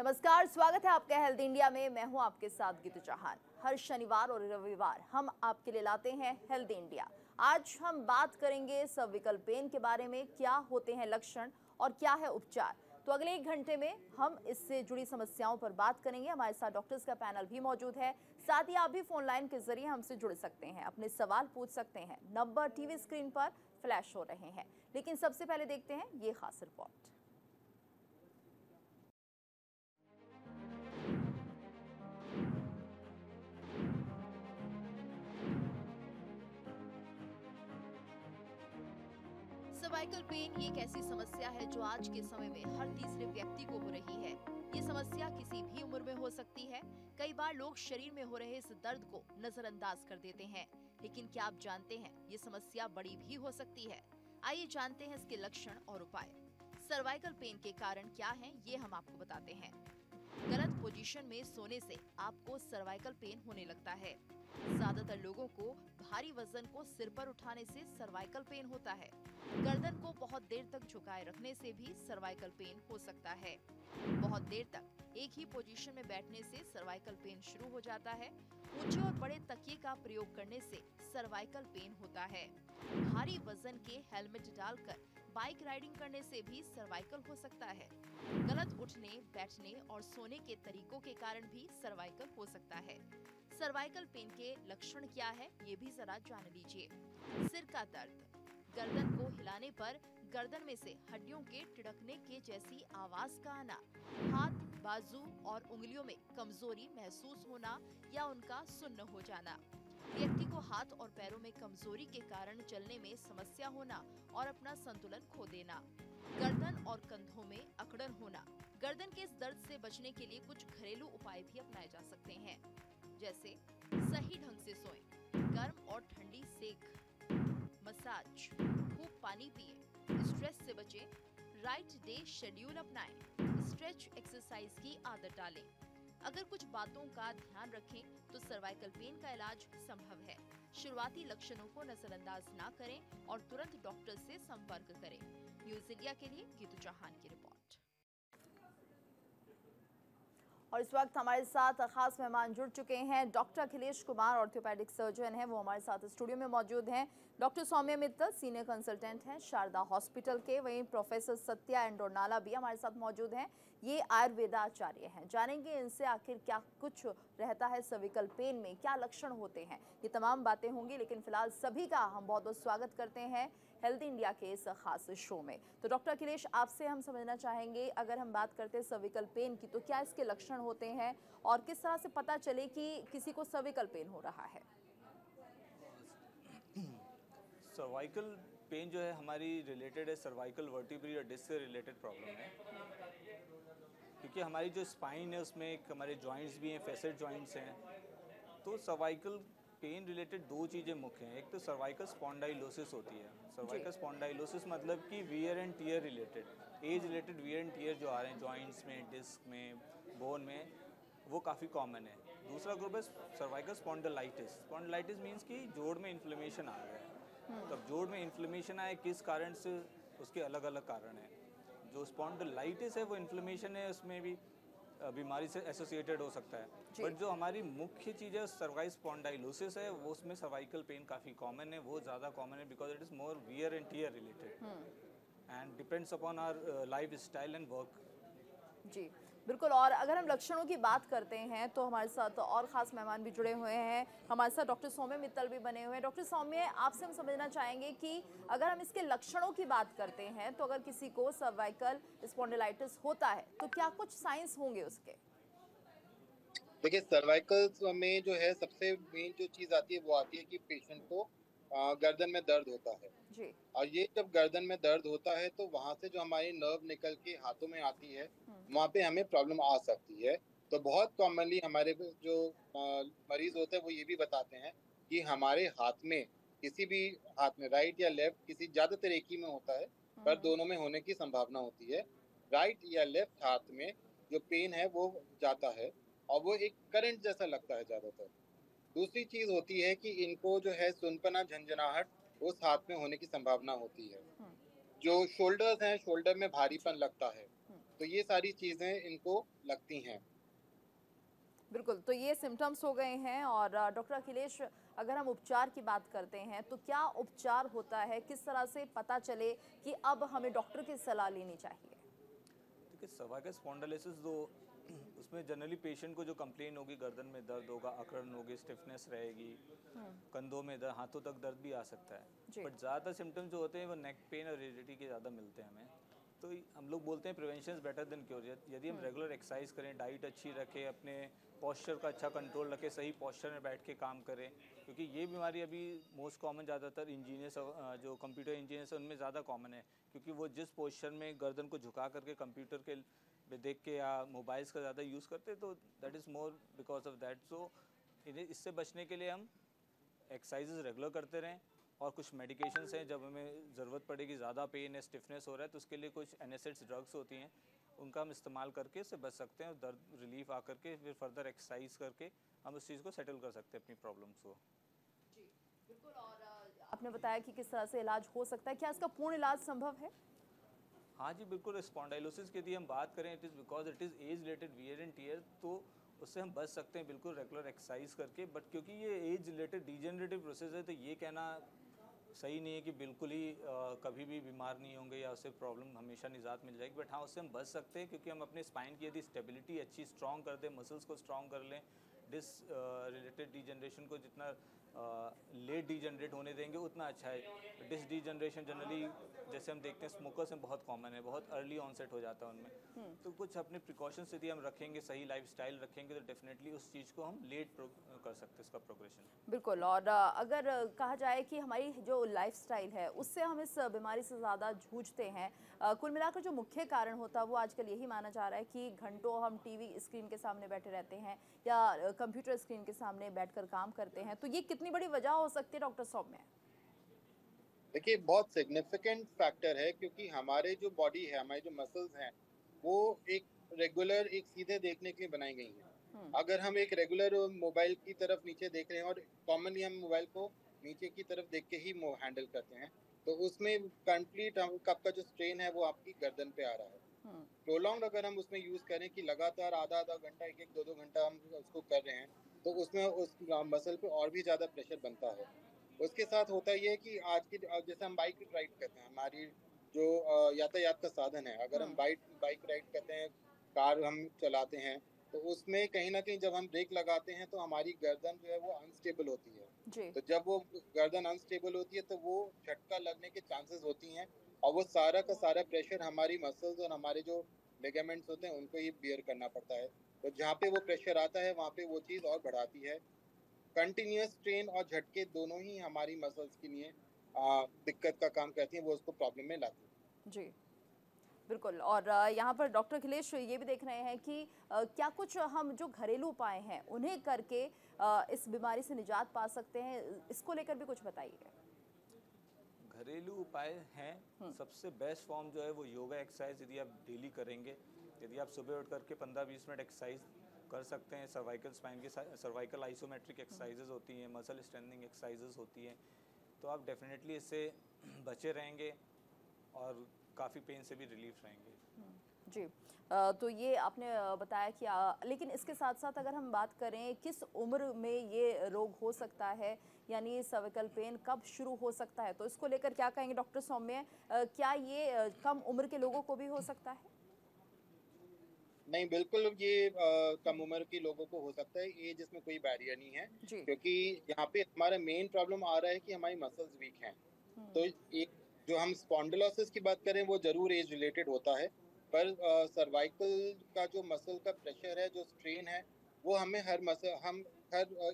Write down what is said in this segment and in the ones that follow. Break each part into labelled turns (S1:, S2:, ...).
S1: नमस्कार, स्वागत है आपका हेल्थ इंडिया में। मैं हूं आपके साथ गीतू चौहान। हर शनिवार और रविवार हम आपके लिए लाते हैं हेल्थ इंडिया। आज हम बात करेंगे सर्विकल पेन के बारे में, क्या होते हैं लक्षण और क्या है उपचार। तो अगले 1 घंटे में हम इससे जुड़ी समस्याओं पर बात करेंगे। हमारे साथ डॉक्टर्स का पैनल भी मौजूद है। साथ ही आप भी फोन लाइन के जरिए हमसे जुड़ सकते हैं, अपने सवाल पूछ सकते हैं। नंबर टीवी स्क्रीन पर फ्लैश हो रहे हैं। लेकिन सबसे पहले देखते हैं ये खास रिपोर्ट। सर्वाइकल पेन ये एक ऐसी समस्या है जो आज के समय में हर तीसरे व्यक्ति को हो रही है। ये समस्या किसी भी उम्र में हो सकती है। कई बार लोग शरीर में हो रहे इस दर्द को नजरअंदाज कर देते हैं, लेकिन क्या आप जानते हैं ये समस्या बड़ी भी हो सकती है। आइए जानते हैं इसके लक्षण और उपाय। सर्वाइकल पेन के कारण क्या हैं, ये हम आपको बताते हैं। गलत पोजीशन में सोने से आपको सर्वाइकल पेन होने लगता है। ज्यादातर लोगों को भारी वजन को सिर पर उठाने से सर्वाइकल पेन होता है। गर्दन को बहुत देर तक झुकाए रखने से भी सर्वाइकल पेन हो सकता है। बहुत देर तक एक ही पोजीशन में बैठने से सर्वाइकल पेन शुरू हो जाता है। ऊंचे और बड़े तकिए का प्रयोग करने से सर्वाइकल पेन होता है। भारी वजन के हेलमेट डालकर बाइक राइडिंग करने से भी सर्वाइकल हो सकता है। गलत उठने, बैठने और सोने के तरीकों के कारण भी सर्वाइकल हो सकता है। सर्वाइकल पेन के लक्षण क्या है, ये भी जरा जान लीजिए। सिर का दर्द, गर्दन को हिलाने पर गर्दन में से हड्डियों के टिड़कने के जैसी आवाज का आना, हाथ, बाजू और उंगलियों में कमजोरी महसूस होना या उनका सुन्न हो जाना, व्यक्ति को हाथ और पैरों में कमजोरी के कारण चलने में समस्या होना और अपना संतुलन खो देना, गर्दन और कंधों में अकड़न होना। गर्दन के इस दर्द से बचने के लिए कुछ घरेलू उपाय भी अपनाए जा सकते हैं, जैसे सही ढंग से सोएं, गर्म और ठंडी सेक, मसाज, खूब पानी पिएं, स्ट्रेस से बचें, राइट डे शेड्यूल अपनाएं, स्ट्रेच एक्सरसाइज की आदत डालें। अगर कुछ बातों का ध्यान रखें तो सर्वाइकल पेन का इलाज संभव है। शुरुआती लक्षणों को नजरअंदाज ना करें और तुरंत डॉक्टर से संपर्क करें। न्यूज इंडिया के लिए गीतू चौहान की रिपोर्ट। और इस वक्त हमारे साथ खास मेहमान जुड़ चुके हैं। Doctor Akhilesh Kumar orthopaedic surgeon हैं, वो हमारे साथ स्टूडियो में मौजूद हैं। Doctor Saumya Mittal senior consultant हैं शारदा हॉस्पिटल के। वहीं प्रोफेसर सत्या एंडोरनाला भी हमारे साथ मौजूद हैं, ये आयुर्वेदाचार्य हैं। जानेंगे इनसे आखिर क्या कुछ रहता है सर्विकल पेन में, क्या लक्षण होते हैं, ये तमाम बातें होंगी। लेकिन फिलहाल सभी का हम बहुत बहुत स्वागत करते हैं हेल्थ इंडिया के इस खास शो में। तो डॉक्टर अखिलेश, आपसे हम समझना चाहेंगे, अगर हम बात करते हैं सर्विकल पेन की, तो क्या इसके लक्षण होते हैं और किस तरह से पता चले कि किसी को सर्विकल पेन हो रहा है?
S2: सर्वाइकल पेन जो है हमारी रिलेटेड है सर्वाइकल वर्टिब्री और डिस्क से रिलेटेड प्रॉब्लम है, क्योंकि हमारी जो स्पाइन है उसमें एक हमारे जॉइंट्स भी हैं, फेसेट जॉइंट्स हैं। तो सर्वाइकल पेन रिलेटेड 2 चीज़ें मुख्य हैं। एक तो सर्वाइकल स्पॉन्डाइलोसिस होती है। सर्वाइकल स्पॉन्डाइलोसिस मतलब कि wear and tear related, as related wear and tier जो आ रहे हैं जॉइंट्स में, डिस्क में, बोन में, वो काफ़ी कॉमन है। दूसरा ग्रुप है सर्वाइकल स्पॉन्डिलाइटिस। स्पॉन्डिलाइटिस मीन्स कि जोड़ में इन्फ्लेमेशन आ गया है। तब जोड़ में इन्फ्लेमेशन आए किस कारण से, उसके अलग अलग कारण हैं। जो स्पॉन्डिलाइटिस है वो इन्फ्लेमेशन है, उसमें भी बीमारी से एसोसिएटेड हो सकता है। बट जो हमारी मुख्य चीज़ है सर्वाइकल स्पॉन्डाइलोसिस है, वो उसमें सर्वाइकल पेन काफ़ी कॉमन है, वो ज़्यादा कॉमन है because it is more wear and tear related and depends upon our lifestyle and work.
S1: जी बिल्कुल। और अगर हम लक्षणों की बात करते हैं तो हमारे साथ और ख़ास मेहमान भी जुड़े हुए हैं। हमारे साथ डॉक्टर सौम्या मित्तल भी बने हुए हैं। डॉक्टर सौम्या, आपसे हम समझना चाहेंगे कि अगर हम इसके लक्षणों की बात करते हैं तो अगर किसी को सर्वाइकल स्पॉन्डिलाइटिस होता है तो क्या कुछ साइंस होंगे उसके?
S3: देखिए, सर्वाइकल में जो है सबसे मेन जो चीज़ आती है वो आती है कि पेशेंट को गर्दन में दर्द होता है।
S1: जी।
S3: और ये जब गर्दन में दर्द होता है तो वहाँ से जो हमारी नर्व निकल के हाथों में आती है, वहाँ पे हमें प्रॉब्लम आ सकती है। तो बहुत कॉमनली हमारे जो मरीज होते हैं वो ये भी बताते हैं कि हमारे हाथ में, किसी भी हाथ में, राइट या लेफ्ट, किसी ज़्यादातर एक ही में होता है पर दोनों में होने की संभावना होती है। राइट या लेफ्ट हाथ में जो पेन है वो जाता है और वो एक करंट जैसा लगता है ज़्यादातर। दूसरी चीज़ होती है कि इनको जो है सुनपना, झंझनाहट उस हाथ में होने की संभावना होती है। जो शोल्डर्स हैं, शोल्डर में भारीपन लगता है। तो ये सारी चीज़ें इनको लगती हैं।
S1: बिल्कुल, तो ये सिम्पटम्स हो गए हैं। और डॉक्टर अखिलेश, अगर हम उपचार की बात करते हैं तो क्या उपचार होता है? किस तरह से पता चले कि अब हमें डॉक्टर की सलाह लेनी चाहिए?
S2: देखिए सर्वाइकल स्पॉन्डिलोसिस जो उसमें जनरली पेशेंट को जो कंप्लेन होगी, गर्दन में दर्द होगा, अकड़न होगी, स्टिफनेस रहेगी, कंधों में दर्द, हाथों तक दर्द भी आ सकता है।
S1: जी।
S2: बट ज़्यादातर सिम्टम्स जो होते हैं वो नेक पेन और रिजिडिटी के ज़्यादा मिलते हैं हमें। तो हम लोग बोलते हैं prevention is better than cure. यदि हम रेगुलर एक्सरसाइज करें, डाइट अच्छी रखें, अपने पॉस्चर का अच्छा कंट्रोल रखें, सही पॉस्चर में बैठ के काम करें, क्योंकि ये बीमारी अभी मोस्ट कॉमन ज़्यादातर इंजीनियर्स, जो कंप्यूटर इंजीनियर्स हैं उनमें ज़्यादा कॉमन है, क्योंकि वो जिस पोस्चर में गर्दन को झुका करके कंप्यूटर के में देख के या मोबाइल्स का ज़्यादा यूज़ करते, तो that is more because of that. So इससे बचने के लिए हम एक्सरसाइजेज रेगुलर करते रहें, और कुछ मेडिकेशंस हैं, जब हमें ज़रूरत पड़ेगी, ज़्यादा पेन है, स्टिफनेस हो रहा है, तो उसके लिए कुछ एनेसिड्स ड्रग्स होती हैं, उनका हम इस्तेमाल करके इससे बच सकते हैं, और दर्द रिलीफ आकर के फिर फर्दर एक्सरसाइज करके हम उस चीज़ को सेटल कर सकते हैं, अपनी प्रॉब्लम्स को।
S1: जी, बिल्कुल। और आपने बताया कि किस तरह से इलाज हो सकता है। क्या इसका पूर्ण इलाज संभव है?
S2: हाँ जी बिल्कुल, स्पॉन्डाइलोसिस की यदि हम बात करें, it is because it is age related wear and tear, तो उससे हम बच सकते हैं बिल्कुल रेगुलर एक्सरसाइज करके। बट क्योंकि ये एज रिलेटेड डिजेनरेटिव प्रोसेस है, तो ये कहना सही नहीं है कि बिल्कुल ही कभी भी बीमार नहीं होंगे या उससे प्रॉब्लम हमेशा निजात मिल जाएगी। बट हाँ, उससे हम बच सकते हैं, क्योंकि हम अपने स्पाइन की यदि स्टेबिलिटी अच्छी स्ट्रॉन्ग कर दें, मसल्स को स्ट्रॉन्ग कर लें, डिस रिलेटेड डिजनरेशन को जितना लेट डिजनरेट होने देंगे उतना अच्छा है। डिस डिजनरेशन जनरली जैसे हम देखते हैं स्मोकर्स में बहुत कॉमन है, बहुत अर्ली ऑनसेट हो जाता है उनमें। तो कुछ अपने प्रिकॉशंस यदि हम रखेंगे, सही लाइफस्टाइल रखेंगे, तो डेफिनेटली उस चीज़ को हम लेट कर सकते हैं, इसका प्रोग्रेशन।
S1: बिल्कुल। और अगर कहा जाए कि हमारी जो लाइफस्टाइल है उससे हम इस बीमारी से ज़्यादा जूझते हैं, कुल मिलाकर जो मुख्य कारण होता है वो आजकल यही माना जा रहा है कि घंटों हम टीवी स्क्रीन के सामने बैठे रहते हैं या कंप्यूटर स्क्रीन के सामने बैठकर काम करते हैं। तो ये कितनी बड़ी वजह हो सकती है डॉक्टर सौम्या?
S3: देखिए बहुत सिग्निफिकेंट फैक्टर है, क्योंकि हमारे जो बॉडी है, हमारे जो मसल्स हैं, वो एक रेगुलर एक सीधे देखने के लिए बनाई गई हैं।
S1: हम्म।
S3: अगर हम एक रेगुलर मोबाइल की तरफ नीचे देख रहे हैं, और कॉमनली हम मोबाइल को नीचे की तरफ देख के ही हैंडल करते हैं, तो उसमें कंप्लीट आपका जो स्ट्रेन है वो आपकी गर्दन पे आ रहा है।
S1: हम्म।
S3: प्रोलॉन्ग अगर हम उसमें यूज़ करें कि लगातार आधा आधा घंटा, एक एक दो दो घंटा हम उसको कर रहे हैं, तो उसमें उस मसल पे और भी ज़्यादा प्रेशर बनता है। उसके साथ होता ये है कि आज की जैसे हम बाइक राइड करते हैं, हमारी जो यातायात का साधन है, अगर हम
S1: हम्म।
S3: बाइक बाइक राइड करते हैं, कार हम चलाते हैं, तो उसमें कहीं ना कहीं जब हम ब्रेक लगाते हैं तो हमारी गर्दन जो है वो अनस्टेबल होती है।
S1: जी।
S3: तो जब वो गर्दन अनस्टेबल होती है तो वो झटका लगने के चांसेस होती हैं, और वो सारा का सारा प्रेशर हमारी मसल्स और हमारे जो लिगामेंट्स होते हैं उनको ही बियर करना पड़ता है। तो जहाँ पे वो प्रेशर आता है वहाँ पे वो चीज़ और बढ़ाती है। कंटिन्यूअस स्ट्रेन और झटके दोनों ही हमारी मसल्स के लिए दिक्कत का काम करती हैं, वो उसको प्रॉब्लम में लाती हैं।
S1: जी, बिल्कुल। और यहाँ पर डॉक्टर अखिलेश ये भी देख रहे हैं कि क्या कुछ हम जो घरेलू उपाय हैं उन्हें करके इस बीमारी से निजात पा सकते हैं? इसको लेकर भी कुछ बताइए।
S2: घरेलू उपाय हैं, सबसे बेस्ट फॉर्म जो है वो योगा एक्सरसाइज यदि आप डेली करेंगे, यदि आप सुबह उठ करके 15-20 मिनट एक्सरसाइज कर सकते हैं, सर्वाइकल स्पाइन की सर्वाइकल आइसोमेट्रिक एक्सरसाइजेज होती हैं, मसल स्ट्रेंथनिंग एक्सरसाइजेज होती हैं, तो आप डेफिनेटली इससे बचे रहेंगे और काफ़ी पेन से भी रिलीफ रहेंगे।
S1: जी। तो ये आपने बताया कि लेकिन इसके साथ साथ अगर हम बात करें किस उम्र में ये रोग हो सकता है, यानी सर्विकल पेन कब शुरू हो सकता है, तो इसको लेकर क्या कहेंगे डॉक्टर सौम्य? क्या ये कम उम्र के लोगों को भी हो सकता है?
S3: नहीं, बिल्कुल ये कम उम्र के लोगों को हो सकता है, एज इसमें कोई बैरियर नहीं है,
S1: जी।
S3: क्योंकि यहाँ पे हमारा मेन प्रॉब्लम आ रहा है कि हमारी मसल्स वीक हैं।
S1: हम्म।
S3: तो एक जो हम स्पॉन्डिलोसिस की बात करें वो ज़रूर एज रिलेटेड होता है, पर सर्वाइकल का जो मसल का प्रेशर है, जो स्ट्रेन है, वो हम हर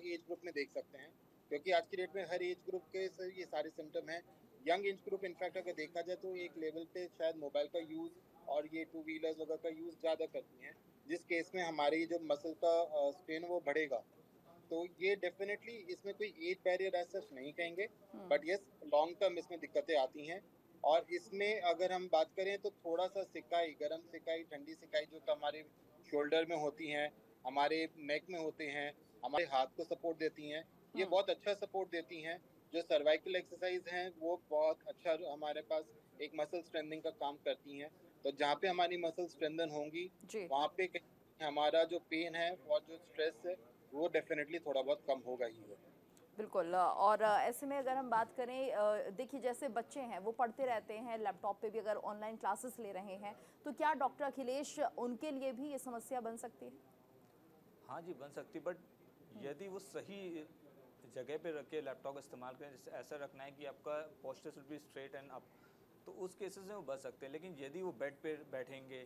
S3: एज ग्रुप में देख सकते हैं, क्योंकि आज की डेट में हर एज ग्रुप के ये सारे सिम्टम हैं। यंग एज ग्रुप इनफैक्ट अगर देखा जाए तो एक लेवल पे शायद मोबाइल का यूज़ और ये टू व्हीलर्स वगैरह का यूज़ ज़्यादा करती हैं, जिस केस में हमारी जो मसल का स्ट्रेन वो बढ़ेगा। तो ये डेफिनेटली इसमें कोई एज बैरियर ऐसा सच नहीं कहेंगे,
S1: हम्म।
S3: बट यस लॉन्ग टर्म इसमें दिक्कतें आती हैं। और इसमें अगर हम बात करें तो थोड़ा सा सिकाई, गर्म सिकाई, ठंडी सिकाई जो कि हमारे शोल्डर में होती हैं, हमारे नेक में होते हैं, हमारे हाथ को सपोर्ट देती हैं, ये
S1: हम्म।
S3: बहुत अच्छा सपोर्ट देती हैं। जो सर्वाइकल एक्सरसाइज हैं वो बहुत अच्छा हमारे पास एक मसल स्ट्रेंथनिंग का काम करती हैं। तो जहाँ पे हमारी मसल स्ट्रेंथन होंगी
S4: जी
S3: वहाँ पे कहीं हमारा जो पेन है और जो स्ट्रेस है वो डेफिनेटली थोड़ा बहुत कम होगा ही है।
S4: बिल्कुल। और ऐसे में अगर हम बात करें, देखिए जैसे बच्चे हैं वो पढ़ते रहते हैं लैपटॉप पे भी, अगर ऑनलाइन क्लासेस ले रहे हैं, तो क्या डॉक्टर अखिलेश उनके लिए भी ये समस्या बन सकती है?
S2: हाँ जी, बन सकती, बट यदि वो सही जगह पे रख के लैपटॉप का इस्तेमाल करें, जैसे ऐसा रखना है कि आपका posture should be straight and up, तो उस केसेस में वो बच सकते हैं। लेकिन यदि वो बेड पे बैठेंगे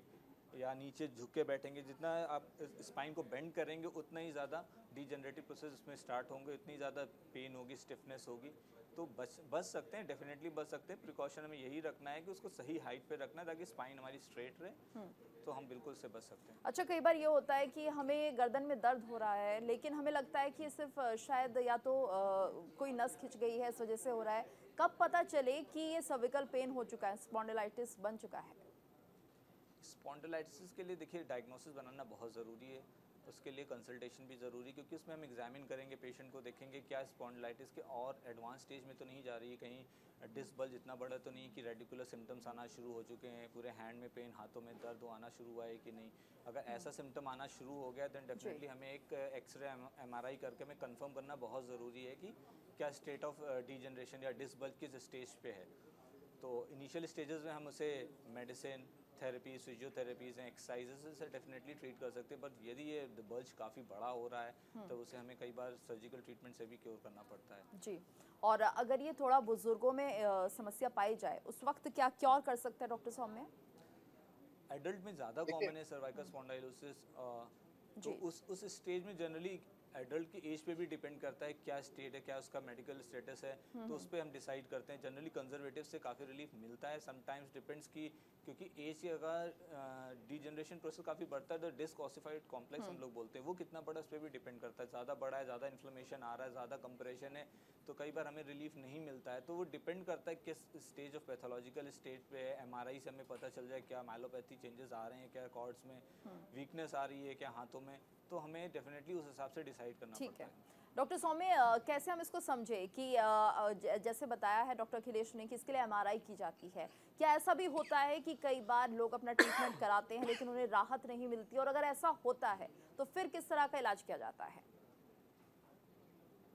S2: या नीचे झुक के बैठेंगे, जितना आप स्पाइन को बेंड करेंगे उतना ही ज़्यादा डीजनरेटिव प्रोसेस उसमें स्टार्ट होंगे, उतनी ज़्यादा पेन होगी, स्टिफनेस होगी। तो बच सकते हैं, डेफिनेटली बच सकते हैं। प्रिकॉशन हमें यही रखना है कि उसको सही हाइट पे रखना है ताकि स्पाइन हमारी स्ट्रेट रहे, तो हम बिल्कुल से बच सकते हैं।
S4: अच्छा, कई बार ये होता है कि हमें गर्दन में दर्द हो रहा है, लेकिन हमें लगता है कि सिर्फ शायद या तो कोई नस खिंच गई है, इस वजह से हो रहा है। कब पता चले कि ये सर्विकल पेन हो चुका है, स्पॉन्डिलाइटिस बन चुका है?
S2: स्पॉन्डिलाइटिस के लिए देखिए डायग्नोसिस बनाना बहुत ज़रूरी है, उसके लिए कंसल्टेशन भी ज़रूरी है, क्योंकि उसमें हम एग्जामिन करेंगे पेशेंट को, देखेंगे क्या स्पॉन्डिलाइटिस के और एडवांस स्टेज में तो नहीं जा रही है, कहीं डिस्क बल्ज इतना बड़ा तो नहीं कि रेडिकुलर सिम्टम्स आना शुरू हो चुके हैं, पूरे हैंड में पेन, हाथों में दर्द आना शुरू हुआ है कि नहीं। अगर ऐसा सिम्टम आना शुरू हो गया देन डेफिनेटली हमें एक एक्सरे MRI करके हमें कंफर्म करना बहुत ज़रूरी है कि क्या स्टेट ऑफ डीजनरेशन या डिस्क बल्ज किस स्टेज पे है। तो इनिशियल स्टेजेस में हम उसे मेडिसिन, थेरेपीज, फिजियोथेरेपीज एंड एक्सरसाइजेस से डेफिनेटली ट्रीट कर सकते हैं, बट यदि ये बल्ज काफ़ी बड़ा हो रहा है तो उसे हमें कई बार सर्जिकल ट्रीटमेंट से भी क्योर करना पड़ता है।
S4: जी। और अगर ये थोड़ा बुजुर्गों में समस्या पाई जाए, उस वक्त क्या क्योर कर सकते हैं डॉक्टर सौम्या?
S2: एडल्ट में ज़्यादा
S3: देखिए
S2: कॉमन है सर्वाइकल स्पॉन्डाइलोसिस, तो
S4: जी
S2: उस स्टेज में जनरली एडल्ट की एज पे भी डिपेंड करता है क्या स्टेट है, क्या उसका मेडिकल स्टेटस है, तो उस पर हम डिसाइड करते हैं। जनरली कंजर्वेटिव से काफ़ी रिलीफ मिलता है, समटाइम्स डिपेंड्स की, क्योंकि एज के अगर डीजनरेशन प्रोसेस काफ़ी बढ़ता है तो डिस्क ऑसिफाइड कॉम्प्लेक्स हम लोग बोलते हैं, वो कितना बड़ा उस पर भी डिपेंड करता है। ज़्यादा बड़ा है, ज़्यादा इन्फ्लेमेशन आ रहा है, ज़्यादा कंप्रेशन है, तो कई बार हमें रिलीफ नहीं मिलता है। तो वो डिपेंड करता है किस स्टेज ऑफ पैथोलॉजिकल स्टेज पे है। MRI से हमें पता चल जाए क्या माइलोपैथी चेंजेस आ रहे हैं, क्या कॉर्ड्स में वीकनेस आ रही है, क्या हाथों में, तो हमें डेफिनेटली उस हिसाब से डिसाइड करना
S4: ठीक
S2: पड़ता
S4: है।
S2: है।
S4: डॉक्टर सौम्य, कैसे हम इसको समझे कि जैसे बताया है डॉक्टर अखिलेश ने कि इसके लिए MRI की जाती है, क्या ऐसा भी होता है कि कई बार लोग अपना ट्रीटमेंट कराते हैं लेकिन उन्हें राहत नहीं मिलती, और अगर ऐसा होता है तो फिर किस तरह का इलाज किया जाता है?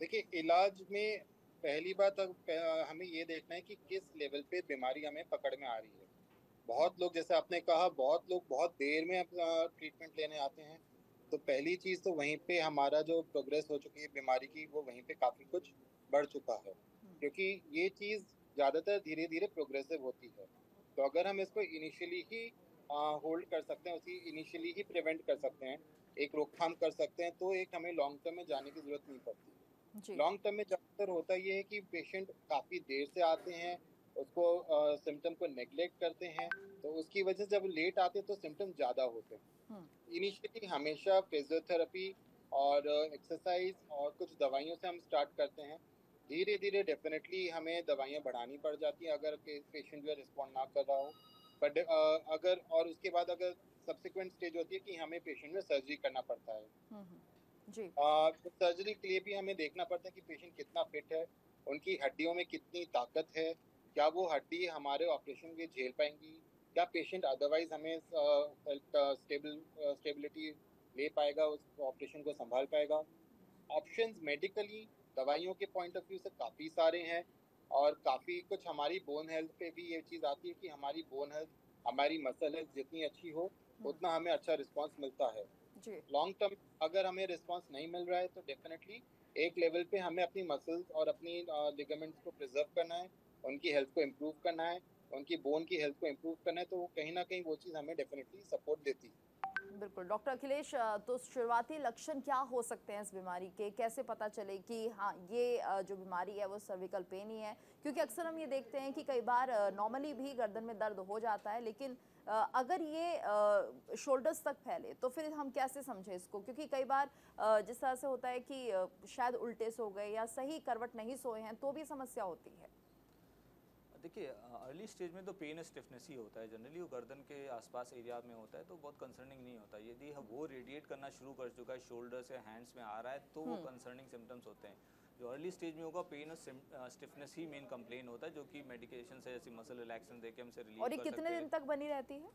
S3: देखिए इलाज में पहली बात हमें ये देखना है कि किस लेवल पे बीमारी हमें पकड़ में आ रही है। बहुत लोग, जैसे आपने कहा, बहुत लोग बहुत देर में ट्रीटमेंट लेने आते हैं, तो पहली चीज़ तो वहीं पे हमारा जो प्रोग्रेस हो चुकी है बीमारी की वो वहीं पे काफ़ी कुछ बढ़ चुका है, क्योंकि ये चीज़ ज़्यादातर धीरे धीरे प्रोग्रेसिव होती है। तो अगर हम इसको इनिशियली ही होल्ड कर सकते हैं, उसी इनिशियली ही प्रिवेंट कर सकते हैं, एक रोकथाम कर सकते हैं, तो एक हमें लॉन्ग टर्म में जाने की ज़रूरत नहीं पड़ती।
S4: जी
S3: लॉन्ग टर्म में ज़्यादातर होता ये है कि पेशेंट काफ़ी देर से आते हैं, उसको सिम्टम को नेग्लेक्ट करते हैं, तो उसकी वजह से जब लेट आते हैं तो सिम्टम ज़्यादा होते हैं।
S4: हम्म
S3: इनिशियली हमेशा फिजियोथेरेपी और एक्सरसाइज और कुछ दवाइयों से हम स्टार्ट करते हैं। धीरे धीरे डेफिनेटली हमें दवाइयाँ बढ़ानी पड़ जाती हैं अगर पेशेंट जो है रिस्पॉन्ड ना कर रहा हो। बट अगर और उसके बाद अगर सब्सिक्वेंट स्टेज होती है कि हमें पेशेंट में सर्जरी करना पड़ता है।
S4: जी
S3: तो सर्जरी के लिए भी हमें देखना पड़ता है कि पेशेंट कितना फिट है, उनकी हड्डियों में कितनी ताकत है, क्या वो हड्डी हमारे ऑपरेशन के झेल पाएंगी, क्या पेशेंट अदरवाइज हमें स्टेबिलिटी ले पाएगा, उस ऑपरेशन को संभाल पाएगा। ऑप्शंस मेडिकली दवाइयों के पॉइंट ऑफ व्यू से काफ़ी सारे हैं, और काफ़ी कुछ हमारी बोन हेल्थ पे भी ये चीज़ आती है कि हमारी बोन हेल्थ, हमारी मसल हेल्थ जितनी अच्छी हो उतना हमें अच्छा रिस्पॉन्स मिलता है।
S4: जी
S3: लॉन्ग टर्म अगर हमें रिस्पांस नहीं मिल रहा है तो डेफिनेटली एक लेवल पे हमें अपनी मसल्स और अपनी लिगामेंट्स को प्रिजर्व करना है, उनकी हेल्थ को इम्प्रूव करना है, उनकी बोन की हेल्थ को इम्प्रूव करना है, तो वो कहीं ना कहीं वो चीज़ हमें डेफिनेटली सपोर्ट देती है।
S4: बिल्कुल। डॉक्टर अखिलेश, तो शुरुआती लक्षण क्या हो सकते हैं इस बीमारी के? कैसे पता चले कि हाँ, ये जो बीमारी है वो सर्विकल पेन ही है? क्योंकि अक्सर हम ये देखते हैं कि कई बार नॉर्मली भी गर्दन में दर्द हो जाता है, लेकिन अगर ये शोल्डर्स तक फैले तो फिर हम कैसे समझें इसको? क्योंकि कई बार जिस तरह से होता है कि शायद उल्टे सो गए या सही करवट नहीं सोए हैं तो भी समस्या होती है।
S2: देखिए अर्ली स्टेज में तो पेन और स्टिफनेस ही होता है, जनरली वो गर्दन के आसपास एरिया में होता है, तो बहुत कंसर्निंग नहीं होता। यदि वो रेडिएट करना शुरू कर चुका है, शोल्डर से हैंड्स में आ रहा है, तो वो कंसर्निंग सिम्टम्स होते हैं। जो अर्ली स्टेज में होगा पेन और स्टिफनेस ही मेन कंप्लेन होता है, जो कि मेडिकेशन से जैसे मसल रिलैक्सेशन देके हमसे रिलीव
S4: और ये
S2: कर सकते
S4: कितने
S2: हैं।
S4: दिन तक बनी रहती है?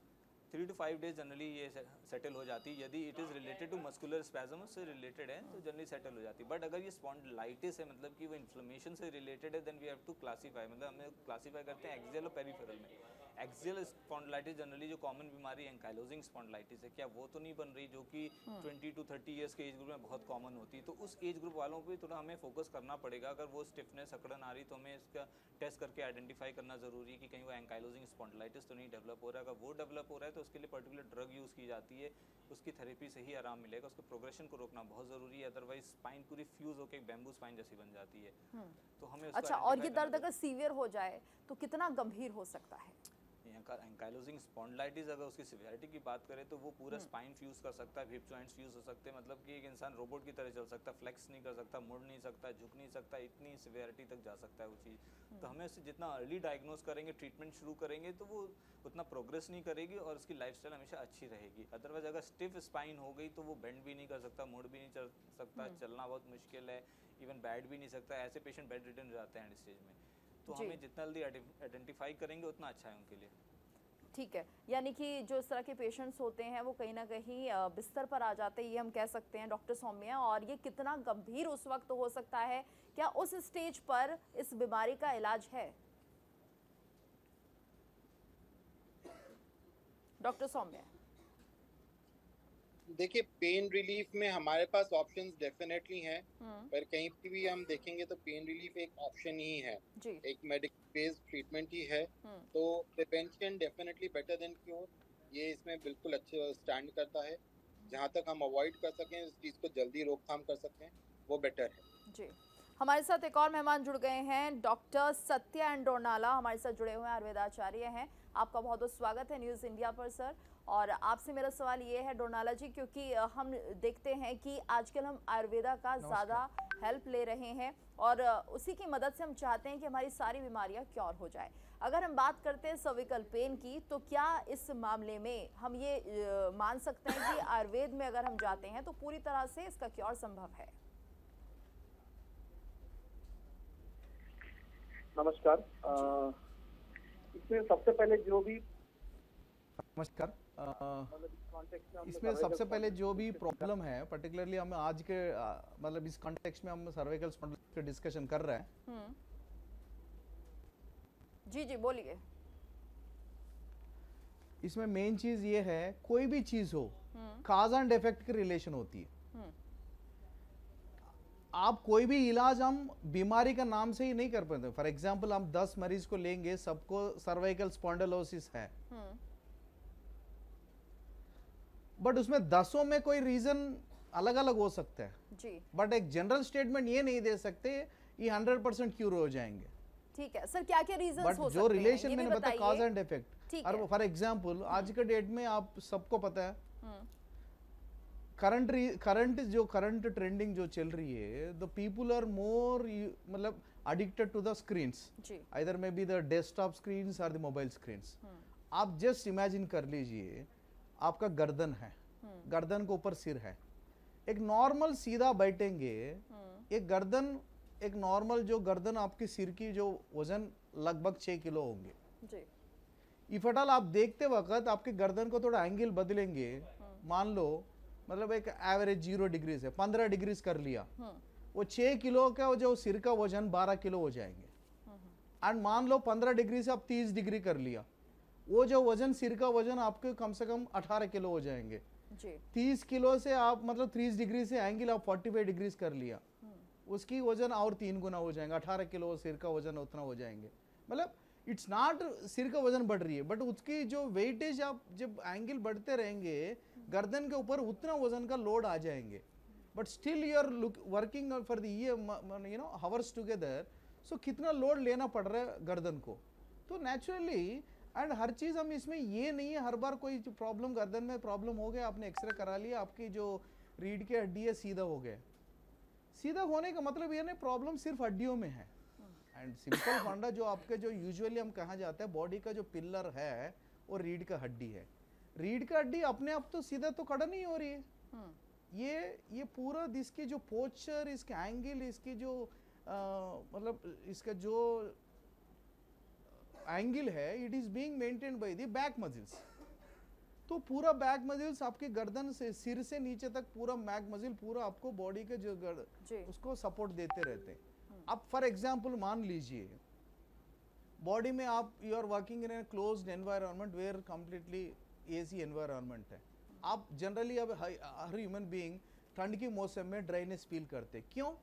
S2: 3 to 5 डेज जनरली ये सेटल हो जाती है। यदि it is related to muscular spasm से रिलेटेड है तो जनरली सेटल हो जाती है। बट अगर ये स्पॉन्डिलाइटिस है, मतलब कि वो इन्फ्लेमेशन से रिलेटेड है, then we have to classify, मतलब हमें क्लासीफाई करते हैं एक्सियल और पेरिफेरल में। एक्सियल स्पॉन्डिलाइटिस जनरली जो कॉमन बीमारी एंकाइलोजिंग स्पॉन्डिलाइटिस है, क्या वो तो नहीं बन रही जो कि 20 to 30 ईयर्स के एज ग्रुप में बहुत कॉमन होती है। तो उस एज ग्रुप वालों पे थोड़ा हमें फोकस करना पड़ेगा। अगर वो स्टिफनेस अकड़न आ रही तो हमें इसका टेस्ट करके आइडेंटिफाई करना ज़रूरी है कि कहीं वो एंकाइलोजिंग स्पॉन्डिलाइटिस तो नहीं डेवलप हो रहा है। अगर वो डेवलप हो रहा है तो उसके लिए पर्टिकुलर ड्रग यूज़ की जाती है, उसकी थेरेपी से ही आराम मिलेगा। उसके प्रोग्रेशन को रोकना बहुत ज़रूरी है, अदरवाइज स्पाइन पूरी फ्यूज़ होकर एक बैम्बू स्पाइन जैसी बन जाती है। तो हमें उसको
S4: अच्छा, और ये
S2: identify
S4: दर्द
S2: करना
S4: अगर सीवियर हो जाए तो कितना गंभीर हो सकता है?
S2: एंकाइलोजिंग स्पॉन्डिलाइटिस अगर उसकी सिवियरिटी की बात करें तो वो पूरा स्पाइन फ्यूज कर सकता है, हिप जॉइंट्स फ्यूज हो सकते हैं, मतलब कि एक इंसान रोबोट की तरह चल सकता है, फ्लेक्स नहीं कर सकता, मुड़ नहीं सकता, झुक नहीं सकता, इतनी सिवियरिटी तक जा सकता है वो चीज़। तो हमें उसे जितना अर्ली डायग्नोज करेंगे, ट्रीटमेंट शुरू करेंगे, तो वो उतना प्रोग्रेस नहीं करेगी और उसकी लाइफस्टाइल हमेशा अच्छी रहेगी। अदरवाइज अगर स्टिफ स्पाइन हो गई तो वो बेंड भी नहीं कर सकता, मुड़ भी नहीं चल सकता, चलना बहुत मुश्किल है, इवन बैठ भी नहीं सकता। ऐसे पेशेंट बेड रिटर्न जाते हैं एंड स्टेज में। तो
S4: जी।
S2: हमें जितना जल्दी आइडेंटिफाई करेंगे उतना अच्छा है उनके लिए।
S4: ठीक है, यानी कि जो इस तरह के पेशेंट्स होते हैं वो कहीं ना कहीं बिस्तर पर आ जाते हैं, ये हम कह सकते हैं डॉक्टर सौम्या। और ये कितना गंभीर उस वक्त हो सकता है, क्या उस स्टेज पर इस बीमारी का इलाज है? डॉक्टर सौम्या।
S3: देखिए, पेन रिलीफ में हमारे पास ऑप्शंस डेफिनेटली हैं, पर कहीं पे भी हम देखेंगे तो पेन रिलीफ एक ऑप्शन ही है,
S4: जी।
S3: एक मेडिकल बेस्ड ट्रीटमेंट ही है। तो prevention definitely better than cure, ये इसमें बिल्कुल अच्छे स्टैंड करता है। जहाँ तक हम अवॉइड कर सकें इस चीज़ को, जल्दी रोकथाम कर सकें, वो बेटर है।
S4: जी, हमारे साथ एक और मेहमान जुड़ गए हैं, डॉक्टर सत्या एंड्रोनाला हमारे साथ जुड़े हुए हैं, आयुर्वेदाचार्य हैं। आपका बहुत बहुत स्वागत है न्यूज़ इंडिया पर सर। और आपसे मेरा सवाल ये है डोनाला जी, क्योंकि हम देखते हैं कि आजकल हम आयुर्वेदा का ज़्यादा हेल्प ले रहे हैं और उसी की मदद से हम चाहते हैं कि हमारी सारी बीमारियां क्योर हो जाए। अगर हम बात करते हैं सर्विकल पेन की, तो क्या इस मामले में हम ये मान सकते हैं कि आयुर्वेद में अगर हम जाते हैं तो पूरी तरह से इसका क्योर संभव है?
S5: नमस्कार। इसमें सबसे पहले जो भी
S6: इसमें सबसे पहले जो भी प्रॉब्लम है, पर्टिकुलरली हम आज के मतलब इस कॉन्टेक्स्ट में हम सर्वाइकल स्पॉन्डिलाइटिस पे डिस्कशन कर रहे हैं।
S4: जी जी बोलिए।
S6: इसमें मेन चीज ये है, कोई भी चीज हो काज एंड इफेक्ट की रिलेशन होती है। आप कोई भी इलाज हम बीमारी का नाम से ही नहीं कर पाते। फॉर एग्जांपल हम 10 मरीज को लेंगे, सबको सर्वाइकल स्पॉन्डिलोसिस है, बट उसमें 10 में कोई रीजन अलग अलग हो सकता है
S4: जी।
S6: बट एक जनरल स्टेटमेंट ये नहीं दे सकते ये 100% क्यूर हो जाएंगे।
S4: ठीक है सर, क्या क्या रीजन्स हो सकते हैं?
S6: बट जो रिलेशन मैंने बताया कॉज एंड इफेक्ट, और फॉर एग्जांपल आज के डेट में आप सबको पता है करंट ट्रेंडिंग जो चल रही है, द पीपल आर मोर मतलब addicted to the screens, either may be the desktop screens और द मोबाइल स्क्रीन्स। आप जस्ट इमेजिन कर लीजिए, आपका गर्दन है, गर्दन के ऊपर सिर है, एक नॉर्मल सीधा बैठेंगे, एक नॉर्मल जो गर्दन आपकी सिर की जो वजन लगभग 6 किलो होंगे। इफ एट ऑल आप देखते वक्त आपके गर्दन को थोड़ा एंगल बदलेंगे, मान लो मतलब एक एवरेज 0 डिग्री से 15 डिग्री कर लिया, वो 6 किलो का जो सिर का वजन 12 किलो हो जाएंगे। एंड मान लो 15 डिग्री से आप 30 डिग्री कर लिया, वो जो वजन सिर का वजन आपके कम से कम 18 किलो हो जाएंगे। 30 किलो से आप मतलब 30 डिग्री से एंगल आप 45 डिग्री कर लिया, उसकी वजन और 3 गुना हो जाएगा, 18 किलो सिर का वजन उतना हो जाएंगे। मतलब इट्स नॉट सिर का वजन बढ़ रही है, बट उसकी जो वेटेज आप जब एंगल बढ़ते रहेंगे गर्दन के ऊपर उतना वजन का लोड आ जाएंगे। But still you are working for the you know hours together, so कितना लोड लेना पड़ रहा है गर्दन को। तो नेचुरली एंड हर चीज़ हम इसमें ये नहीं है हर बार कोई प्रॉब्लम गर्दन में प्रॉब्लम हो गया, आपने एक्सरे करा लिया, आपकी जो रीढ़ की हड्डी है सीधा हो गया। सीधा होने का मतलब ये नहीं प्रॉब्लम सिर्फ हड्डियों में है। एंड सिंपल फंडा जो आपके जो यूजुअली हम कहा जाता है बॉडी का जो पिलर है वो रीढ़ का हड्डी है। रीढ़ का हड्डी अपने आप तो सीधा तो खड़ा नहीं हो रही है, ये पूरा इसकी जो पोस्चर, इसके एंगल, इसकी जो मतलब इसका जो एंगल है it is being maintained by the back muscles. तो पूरा बैक मसल्स आपके गर्दन से सिर से नीचे तक पूरा बैक मसल पूरा आपको बॉडी के जो उसको सपोर्ट देते रहते हैं। अब फॉर एग्जांपल मान लीजिए बॉडी में आप you are working in a closed environment where completely AC environment है। आप जनरली अब हर ह्यूमन बीइंग ठंड की मौसम में ड्राइनेस फील करते, क्यों?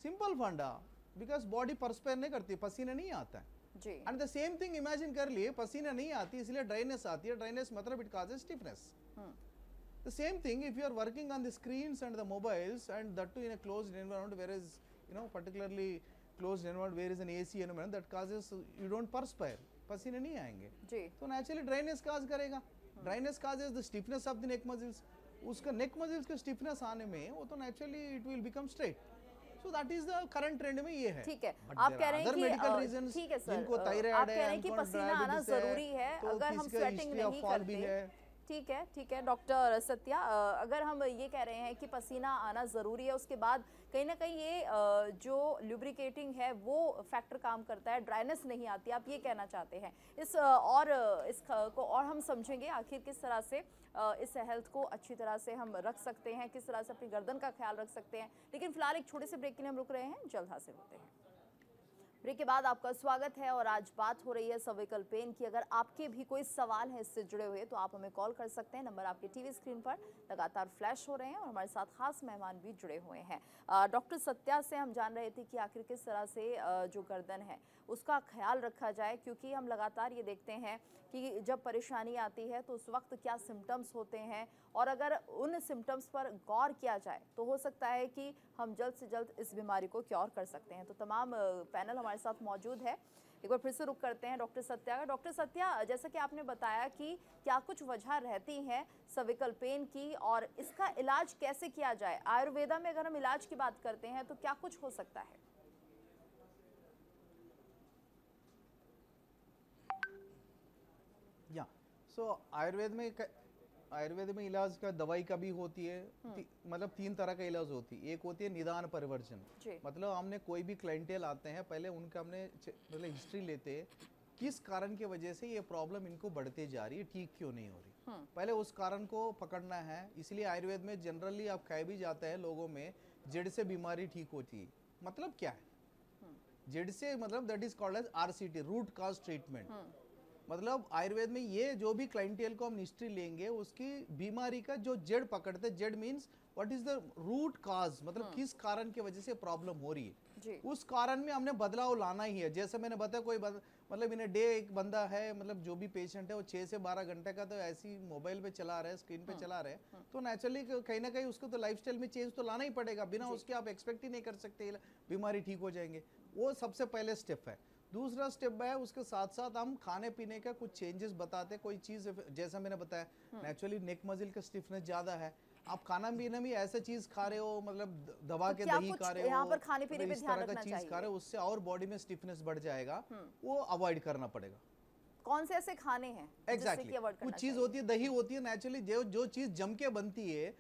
S6: सिंपल फंडा, बिकॉज बॉडी परस्पायर नहीं करती, पसीना नहीं आता है। And the same thing imagine कर लिए, पसीना नहीं आती इसलिए ड्राइनेस आती है। ड्राइनेस मतलब it causes stiffness. The same thing if you are working on the screens and the mobiles and that too in a closed environment where is you know particularly closed environment where is an AC environment that causes you don't perspire, पसीने नहीं आएंगे तो naturally dryness cause करेगा। Dryness causes the stiffness of the neck muscles. उसका neck muscles का stiffness आने में वो तो naturally it will become straight. So that is the current trend में ये है।
S4: ठीक है, आप कह रहे हैं कि ठीक है सर,
S6: जिनको थायराइड
S4: आप कह रहे हैं कि पसीना आना जरूरी है अगर हम स्वेटिंग नहीं करते। ठीक है डॉक्टर सत्या, अगर हम ये कह रहे हैं कि पसीना आना ज़रूरी है, उसके बाद कहीं ना कहीं ये जो ल्यूब्रिकेटिंग है वो फैक्टर काम करता है, ड्राइनेस नहीं आती, आप ये कहना चाहते हैं। इसको और हम समझेंगे आखिर किस तरह से इस हेल्थ को अच्छी तरह से हम रख सकते हैं, किस तरह से अपनी गर्दन का ख्याल रख सकते हैं। लेकिन फिलहाल एक छोटे से ब्रेक के लिए हम रुक रहे हैं, जल्द हासिल होते हैं। ब्रेक के बाद आपका स्वागत है और आज बात हो रही है सर्विकल पेन की। अगर आपके भी कोई सवाल है इससे जुड़े हुए तो आप हमें कॉल कर सकते हैं। नंबर आपके टीवी स्क्रीन पर लगातार फ्लैश हो रहे हैं और हमारे साथ खास मेहमान भी जुड़े हुए हैं। डॉक्टर सत्या से हम जान रहे थे कि आखिर किस तरह से जो गर्दन है उसका ख्याल रखा जाए, क्योंकि हम लगातार ये देखते हैं कि जब परेशानी आती है तो उस वक्त क्या सिम्टम्स होते हैं, और अगर उन सिम्टम्स पर गौर किया जाए तो हो सकता है कि हम जल्द से जल्द इस बीमारी को क्योर कर सकते हैं। तो तमाम पैनल हमारे साथ मौजूद है। एक बार फिर से रुक करते हैं डॉक्टर सत्या का। डॉक्टर सत्या, जैसा कि आपने बताया कि क्या कुछ वजह रहती हैं सर्विकल पेन की और इसका इलाज कैसे किया जाए, आयुर्वेदा में अगर हम इलाज की बात करते हैं तो क्या कुछ हो सकता है?
S6: सो आयुर्वेद में इलाज का दवाई का भी होती है। मतलब 3 तरह का इलाज होती है। एक होती है निदान परिवर्जन, मतलब हमने कोई भी क्लाइंटेल आते हैं पहले उनका हमने मतलब हिस्ट्री लेते हैं, किस कारण की वजह से ये प्रॉब्लम इनको बढ़ते जा रही है, ठीक क्यों नहीं हो रही, पहले उस कारण को पकड़ना है। इसलिए आयुर्वेद में जनरली आप कह भी जाता है लोगों में जड़ से बीमारी ठीक होती है। मतलब क्या है जड़ से? मतलब that is called as RCT, root cause treatment. मतलब आयुर्वेद में ये जो भी क्लाइंटेल को हम हिस्ट्री लेंगे उसकी बीमारी का जो जड़ पकड़ते, जड़ means what is the root cause, मतलब किस कारण की वजह से प्रॉब्लम हो रही है, उस कारण में हमने बदलाव लाना ही है। जैसे मैंने बताया कोई मतलब इन डे एक बंदा है, मतलब जो भी पेशेंट है वो 6 से 12 घंटे का तो ऐसी मोबाइल पे चला रहे हैं, स्क्रीन पे चला रहे हैं, तो नेचुरली कहीं ना कहीं उसको तो लाइफस्टाइल में चेंज तो लाना ही पड़ेगा। बिना उसके आप एक्सपेक्ट ही नहीं कर सकते बीमारी ठीक हो जाएंगे। वो सबसे पहले स्टेप है। दूसरा स्टेप है उसके साथ साथ हम खाने पीने का कुछ चेंजेस बताते, कोई चीज जैसा मैंने बताया नेचुरली नेक मसल का स्टिफनेस ज्यादा है, आप खाना पीने में ऐसा चीज खा रहे हो, मतलब दबा के दही खा रहे हो,
S4: यहाँ पर खाने पीने पे ध्यान रखना चाहिए,
S6: चीज खा रहे हो उससे और बॉडी में स्टिफनेस बढ़ जाएगा, वो अवॉइड करना पड़ेगा।
S4: कौन से ऐसे खाने हैं
S6: एग्जैक्टली कुछ चीज होती है, दही होती है नेचुरली जो चीज जम के बनती है,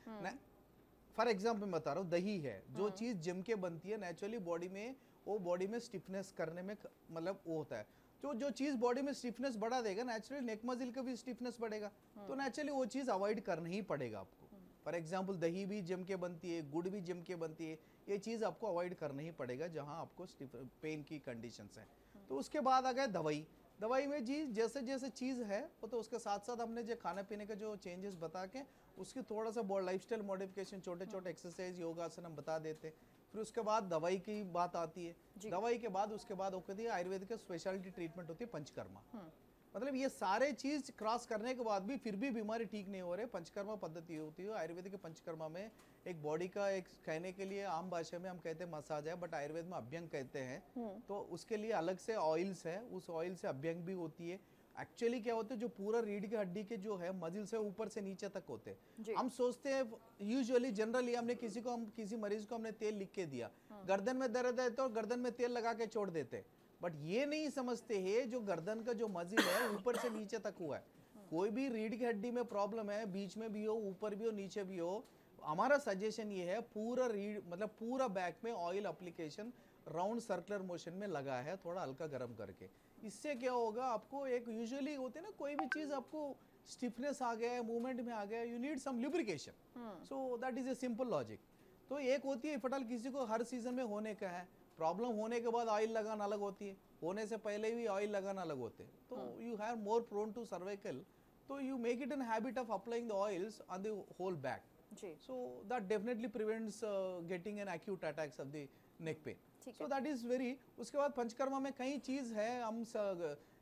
S6: फॉर एग्जाम्पल बता रहा हूँ, दही है जो चीज जम के बनती है नेचुरली बॉडी में, वो बॉडी में स्टिफनेस करने में मतलब वो होता है। तो जो चीज बॉडी में स्टिफनेस बढ़ा देगा नेचुरली नेक मसल का भी स्टिफनेस बढ़ेगा, तो नेचुरली वो चीज अवॉइड करना ही पड़ेगा आपको। फॉर एग्जाम्पल दही भी जम के बनती है, गुड़ भी जम के बनती है, ये चीज आपको अवॉइड करना ही पड़ेगा जहां आपको पेन की कंडीशंस है। तो उसके बाद आ गए दवाई में जी जैसे जैसे चीज़ है वो, तो उसके साथ साथ हमने जो खाने पीने का जो चेंजेस बता के उसकी थोड़ा सा लाइफस्टाइल मॉडिफिकेशन, छोटे छोटे एक्सरसाइज योगासन हम बता देते। फिर उसके बाद दवाई की बात आती है, दवाई के बाद उसके बाद होती है आयुर्वेद का स्पेशलिटी ट्रीटमेंट होती है पंचकर्मा। मतलब ये सारे चीज क्रॉस करने के बाद भी फिर भी बीमारी ठीक नहीं हो रही, पंचकर्मा पद्धति होती है। आयुर्वेद के पंचकर्मा में एक बॉडी का एक कहने के लिए आम भाषा में हम कहते हैं मसाज है, बट आयुर्वेद में अभ्यंग कहते हैं। तो उसके लिए अलग से ऑयल्स है, उस ऑयल से अभ्यंग भी होती है। एक्चुअली क्या होता है जो पूरा रीढ़ की हड्डी के जो है मजिल से ऊपर से नीचे तक होते हैं। हम सोचते हैं यूजुअली जनरली हमने किसी मरीज को हमने तेल लिख के दिया, गर्दन में दर्द है तो गर्दन में तेल लगा के छोड़ देते, बट ये नहीं समझते हैं जो गर्दन का जो मजिल है ऊपर से नीचे तक हुआ है। कोई भी रीढ़ की हड्डी में प्रॉब्लम है, बीच में भी हो, ऊपर भी हो, नीचे भी हो, हमारा सजेशन ये है पूरा रीढ़ मतलब पूरा बैक में oil application round circular motion में लगा है, थोड़ा हल्का गर्म करके। इससे क्या होगा, आपको एक यूजुअली होते हैं ना, कोई भी चीज़ आपको स्टिफनेस आ गया है, मूवमेंट में आ गया, you need some lubrication, so that is a simple logic. तो एक होती है फटल किसी को हर सीजन में होने का है, प्रॉब्लम होने के बाद ऑयल लगाना अलग होती है, होने से पहले भी ऑयल लगाना अलग होते हैं, तो you have more prone to cervical, तो you make it an habit of applying the oils on the whole back. So that definitely prevents getting an acute attacks of the neck pain. So that is very, उसके बाद पंचकर्मा में कई चीज है, हम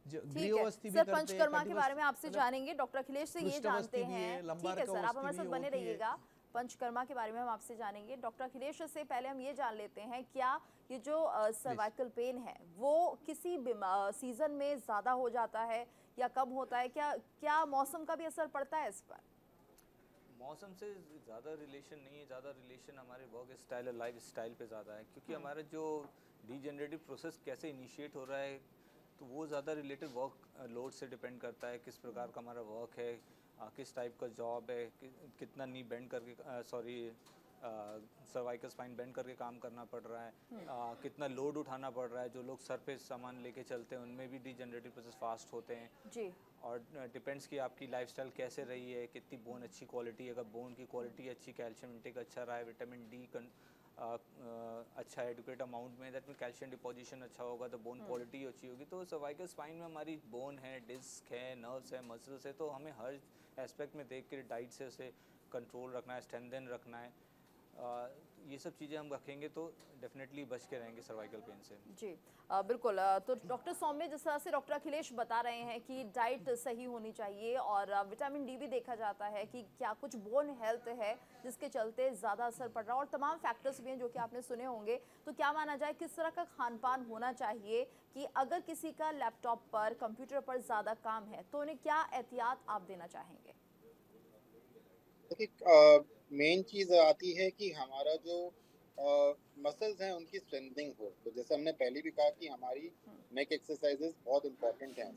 S6: गृहवस्थी भी करते हैं।
S4: सर पंचकर्मा के बारे में आपसे जानेंगे, डॉक्टर अखिलेश से ये जानते हैं। ठीक है सर, आप हमारे साथ बने रहिएगा। पंचकर्मा के बारे में हम आपसे जानेंगे। डॉक्टर अखिलेश से पहले हम ये जान लेते हैं, क्या ये जो सर्वाइकल पेन है वो किसी सीजन में ज्यादा हो जाता है या कम होता है? क्या मौसम का भी असर पड़ता है इस पर?
S2: मौसम से ज़्यादा रिलेशन नहीं है, ज़्यादा रिलेशन हमारे वर्क स्टाइल और लाइफ स्टाइल पे ज़्यादा है, क्योंकि हमारा जो डीजेनरेटिव प्रोसेस कैसे इनिशिएट हो रहा है, तो वो ज़्यादा रिलेटेड वर्क लोड से डिपेंड करता है, किस प्रकार का हमारा वर्क है, किस टाइप का जॉब है, कितना नी बेंड करके सर्वाइकल स्पाइन बेंड करके काम करना पड़ रहा है, कितना लोड उठाना पड़ रहा है। जो लोग सर पे सामान लेके चलते हैं उनमें भी डीजेनरेटिव प्रोसेस फास्ट होते हैं
S4: जी। और
S2: डिपेंड्स कि आपकी लाइफस्टाइल कैसे रही है, कितनी बोन अच्छी क्वालिटी, अगर बोन की क्वालिटी अच्छी, कैल्शियम इंटेक अच्छा रहा है, विटामिन डी अच्छा एडुकेट अमाउंट में, दैट में कैल्शियम डिपोजिशन अच्छा होगा, तो बोन क्वालिटी अच्छी होगी। तो सर्वाइकल स्पाइन में हमारी बोन है, डिस्क है, नर्व्स है, मसल्स है, तो हमें हर एस्पेक्ट में देख के डाइट से उसे कंट्रोल रखना है, स्ट्रेंथन रखना है। ये सब चीज़ें हम रखेंगे तो डेफिनेटली बच के रहेंगे सर्वाइकल पेन से।
S4: जी बिल्कुल। तो डॉक्टर सौम्य, जिस तरह से डॉक्टर अखिलेश बता रहे हैं कि डाइट सही होनी चाहिए और विटामिन डी भी देखा जाता है कि क्या कुछ बोन हेल्थ है जिसके चलते ज़्यादा असर पड़ रहा है, और तमाम फैक्टर्स भी हैं जो कि आपने सुने होंगे। तो क्या माना जाए, किस तरह का खान पान होना चाहिए कि अगर किसी का लैपटॉप पर, कंप्यूटर पर ज़्यादा काम है तो उन्हें क्या एहतियात आप देना चाहेंगे?
S3: देखिए, मेन चीज आती है कि हमारा जो मसल्स हैं उनकी स्ट्रेंथनिंग हो। तो जैसे हमने पहले भी कहा कि हमारी नेक एक्सरसाइजेस बहुत इंपॉर्टेंट हैं।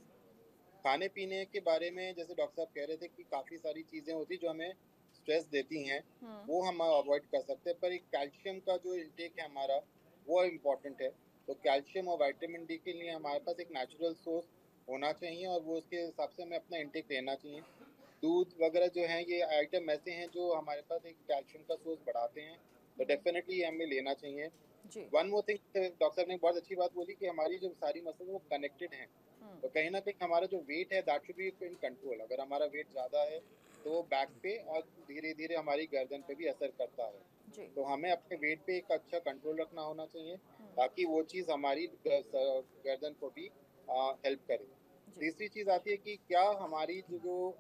S3: खाने पीने के बारे में जैसे डॉक्टर साहब कह रहे थे कि काफ़ी सारी चीज़ें होती जो हमें स्ट्रेस देती हैं, वो हम अवॉइड कर सकते हैं, पर एक कैल्शियम का जो इंटेक है हमारा वो इम्पॉर्टेंट है। तो कैल्शियम और विटामिन डी के लिए हमारे पास एक नेचुरल सोर्स होना चाहिए और वो उसके हिसाब से हमें अपना इंटेक लेना चाहिए। दूध वगैरह जो है ये आइटम ऐसे हैं जो हमारे पास एक कैल्शियम का सोर्स बढ़ाते हैं, तो डेफिनेटली हमें लेना चाहिए। वन मोर थिंग, डॉक्टर साहब ने बहुत अच्छी बात बोली कि हमारी जो सारी मसल्स वो कनेक्टेड हैं, तो कहीं ना कहीं हमारा जो वेट है that should be in control. अगर हमारा वेट ज़्यादा है तो वो बैक पे और धीरे धीरे हमारी गर्दन पे भी असर करता है। तो हमें अपने वेट पे एक अच्छा कंट्रोल रखना होना चाहिए ताकि वो चीज़ हमारी गर्दन को भी हेल्प करे। तीसरी चीज़ आती है कि क्या हमारी जो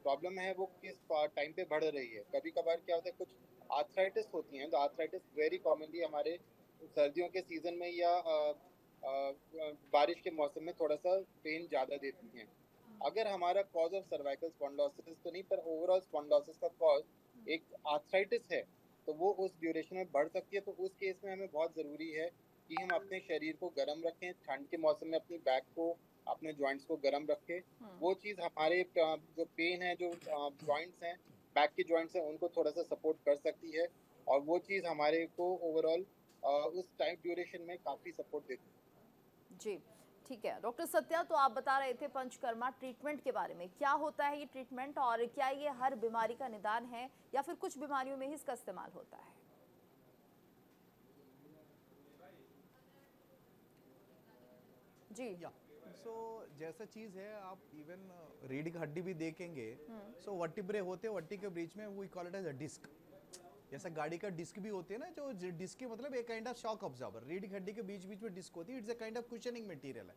S3: प्रॉब्लम है वो किस टाइम पे बढ़ रही है। कभी कभार क्या होता है, कुछ आर्थराइटिस होती हैं, तो आर्थराइटिस वेरी कॉमनली हमारे सर्दियों के सीज़न में या बारिश के मौसम में थोड़ा सा पेन ज़्यादा देती हैं। अगर हमारा कॉज ऑफ सर्वाइकल स्पॉन्डिलोसिस तो नहीं, पर ओवरऑल स्पॉन्डिलोसिस का कॉज एक आर्थराइटिस है, तो वो उस ड्यूरेशन में बढ़ सकती है। तो उस केस में हमें बहुत ज़रूरी है कि हम अपने शरीर को गर्म रखें, ठंड के मौसम में अपनी बैक को, अपने जॉइंट्स को गर्म रखें। वो चीज़ हमारे जो पेन है, जो जॉइंट्स हैं, बैक के जॉइंट्स हैं, उनको थोड़ा सा सपोर्ट कर सकती है और वो चीज़ हमारे को ओवरऑल उस टाइम ड्यूरेशन में काफ़ी सपोर्ट देती है।
S4: जी ठीक है। डॉक्टर सत्या, तो आप बता रहे थे पंचकर्मा ट्रीटमेंट के बारे में, क्या होता है ये ट्रीटमेंट और क्या ये हर बीमारी का निदान है या फिर कुछ बीमारियों में ही इसका इस्तेमाल होता है? जी
S6: सो जैसा चीज़ है, आप इवन रीढ़ की हड्डी भी देखेंगे, सो वर्टिब्रे होते हैं, वर्टी के बीच में we call it as a disc. जैसा गाड़ी का डिस्क भी होती है ना, जो डिस्क के मतलब एक काइंड ऑफ शॉक ऑब्जॉर्बर, रीढ़ की हड्डी के बीच बीच में डिस्क होती है, it's a kind of cushioning material है।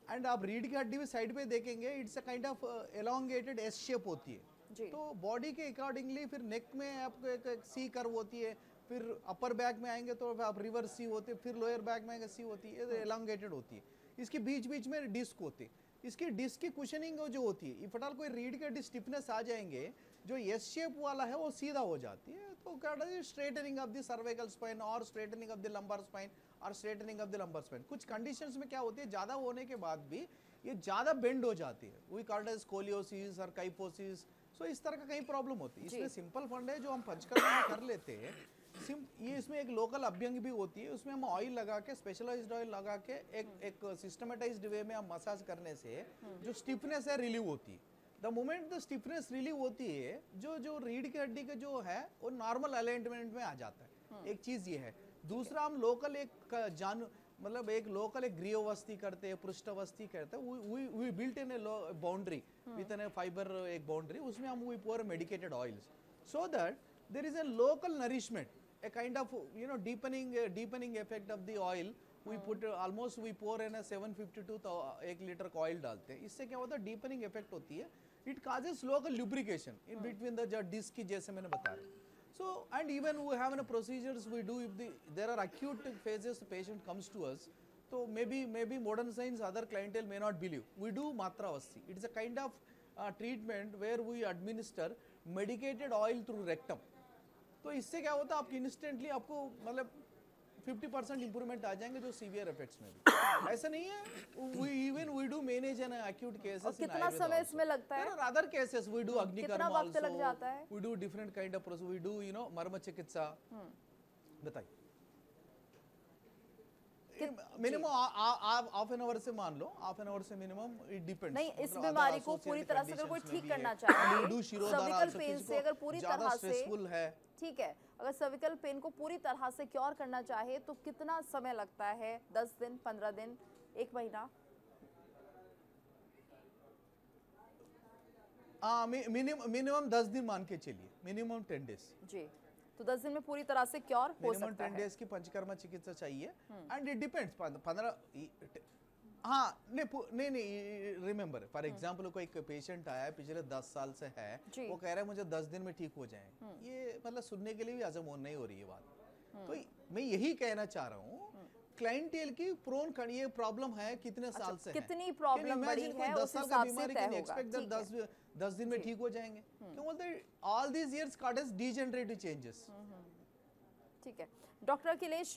S6: एंड आप रीढ़ की हड्डी में साइड पे देखेंगे, it's a kind of elongated S shape होती है। तो बॉडी के अकॉर्डिंगली फिर नेक में आपको एक सी कर्व होती है, फिर अपर बैक में आएंगे तो आप रिवर्स सी होती है, फिर लोअर बैक में आएंगे सी होती है, एलोंगेटेड होती है। इसके बीच बीच में डिस्क होती है। इसकी डिस्क की कुशनिंग जो होती है, इफटाल कोई रीढ़ के स्टिफनेस आ जाएंगे, जो एस शेप वाला है वो सीधा हो जाती है, तो क्या straightening of the cervical spine और straightening of the lumbar spine और straightening of the lumbar spine. कुछ कंडीशंस में क्या होती है, ज़्यादा होने के बाद भी ये ज़्यादा बेंड हो जाती है, वी कॉल्ड एज स्कोलियोसिस और काइपोसिस। सो इस तरह का कई प्रॉब्लम होती है। इसमें सिंपल फंड है जो हम पंचकर्मा में कर लेते हैं। ये इसमें एक लोकल अभ्यंग भी होती है, उसमें हम ऑयल लगा के, स्पेशलाइज्ड ऑयल लगा के एक सिस्टमेटाइज्ड वे में हम मसाज करने से जो स्टिफनेस है रिलीव होती है। The moment the stiffness relieve होती है, जो रीढ़ की हड्डी का जो है वो नॉर्मल अलाइनमेंट में आ जाता है। एक चीज ये है। दूसरा, हम लोकल मतलब एक लोकल एक गृहवस्थी करते हैं, पृष्ठवस्थी करते हैं। We built in a boundary with an fibre, एक बाउंड्री, उसमें हम we pour medicated oils so that there is a local nourishment, a kind of deepening effect of the oil. We put almost we pour in a 752 1 litre का oil डालते हैं। इससे क्या होता है, डीपनिंग इफेक्ट होती है। It causes local lubrication in between the जो डिस्क की, जैसे मैंने बताया। So and even we have an procedures we do if there are acute phases the patient comes to us, so maybe modern science other clientele may not believe, we do matravasti. It is a kind of treatment where we administer medicated oil through rectum. तो इससे क्या होता है, आपकी instantly आपको मतलब 50% improvement आ जाएंगे जो सीवियर इफेक्ट्स में भी। ऐसा नहीं है, we do manage an acute cases।
S4: कितना समय इसमें लगता है?
S6: There are other cases we do अग्निकर्म
S4: कितना वक्त लग जाता है?
S6: We do different kind of process, we do मर्म चिकित्सा। बताइए, मिनिमम हाफ एन आवर से मान लो, हाफ एन आवर से मिनिमम, इट डिपेंड्स।
S4: नहीं, इस बीमारी को पूरी तरह से अगर कोई ठीक करना चाहे, सर्विकल पेन से अगर पूरी तरह से
S6: है,
S4: ठीक है, अगर सर्विकल पेन को पूरी तरह से क्योर करना चाहे तो कितना समय लगता है? 10 दिन, 15 दिन, 1 महीना?
S6: मिनिमम 10 दिन मान के चलिए, मिनिमम 10 डेज जी।
S4: तो 10 दिन में पूरी तरह से क्योर हो सकता है।
S6: मिनिमम 10 डेज की पंचकर्मा चिकित्सा चाहिए एंड इट डिपेंड्स 15। हाँ, नहीं रिमेंबर, फॉर एग्जांपल कोई पेशेंट आया पिछले 10 साल से है, वो कह रहा है मुझे 10 दिन में ठीक हो जाए, ये मतलब सुनने के लिए भी हजम नहीं हो रही है बात। तो मैं यही कहना चाह रहा हूँ, क्लाइंटेल की प्रोन ये प्रॉब्लम है कितने साल से,
S4: कितनी प्रॉब्लम बड़ी है,
S6: 10 साल का बीमारी कैन एक्सपेक्ट दैट 10 दिन में ठीक हो जाएंगे? क्यों बोलते हैं all these years causes degenerative changes.
S4: ठीक है डॉक्टर अखिलेश,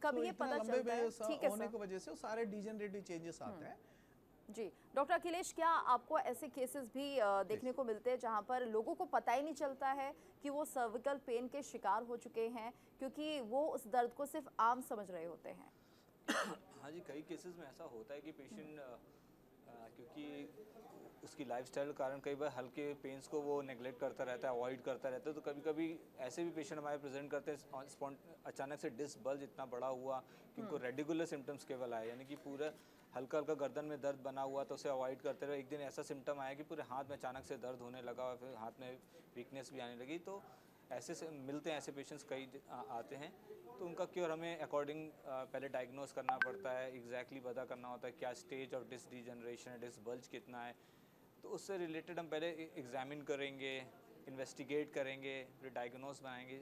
S4: कब ये पता चलता है ठीक है
S6: होने की वजह से सारे डीजेनरेटिव चेंजेस आते हैं?
S4: जी डॉक्टर अखिलेश, क्या आपको ऐसे केसेस भी देखने को मिलते हैं जहां पर लोगों को पता ही नहीं चलता है कि वो सर्विकल पेन के शिकार हो चुके हैं, क्योंकि वो उस दर्द को सिर्फ आम समझ रहे होते हैं?
S2: हाँ जी, कई केसेस में ऐसा होता है कि पेशेंट क्योंकि उसकी लाइफस्टाइल के कारण कई बार हल्के पेन्स को वो नेगलेक्ट करता रहता है, अवॉइड करता रहता है। तो कभी कभी ऐसे भी पेशेंट हमारे प्रेजेंट करते हैं, अचानक से डिस्क बल्ज इतना बड़ा हुआ कि उनको रेडिकुलर सिम्टम्स केवल आए, यानी कि पूरा हल्का हल्का गर्दन में दर्द बना हुआ, तो उसे अवॉइड करते रहे। एक दिन ऐसा सिम्टम आया कि पूरे हाथ में अचानक से दर्द होने लगा और फिर हाथ में वीकनेस भी आने लगी। तो ऐसे से मिलते हैं, ऐसे पेशेंट्स कई आते हैं। तो उनका क्योर हमें अकॉर्डिंग पहले डायग्नोस करना पड़ता है, एग्जैक्टली पता करना होता है क्या स्टेज ऑफ डिस्क डीजनरेशन है, डिस्क बल्ज कितना है। तो उससे रिलेटेड हम पहले एग्जामिन करेंगे, इन्वेस्टिगेट करेंगे, फिर डायग्नोस बनाएंगे।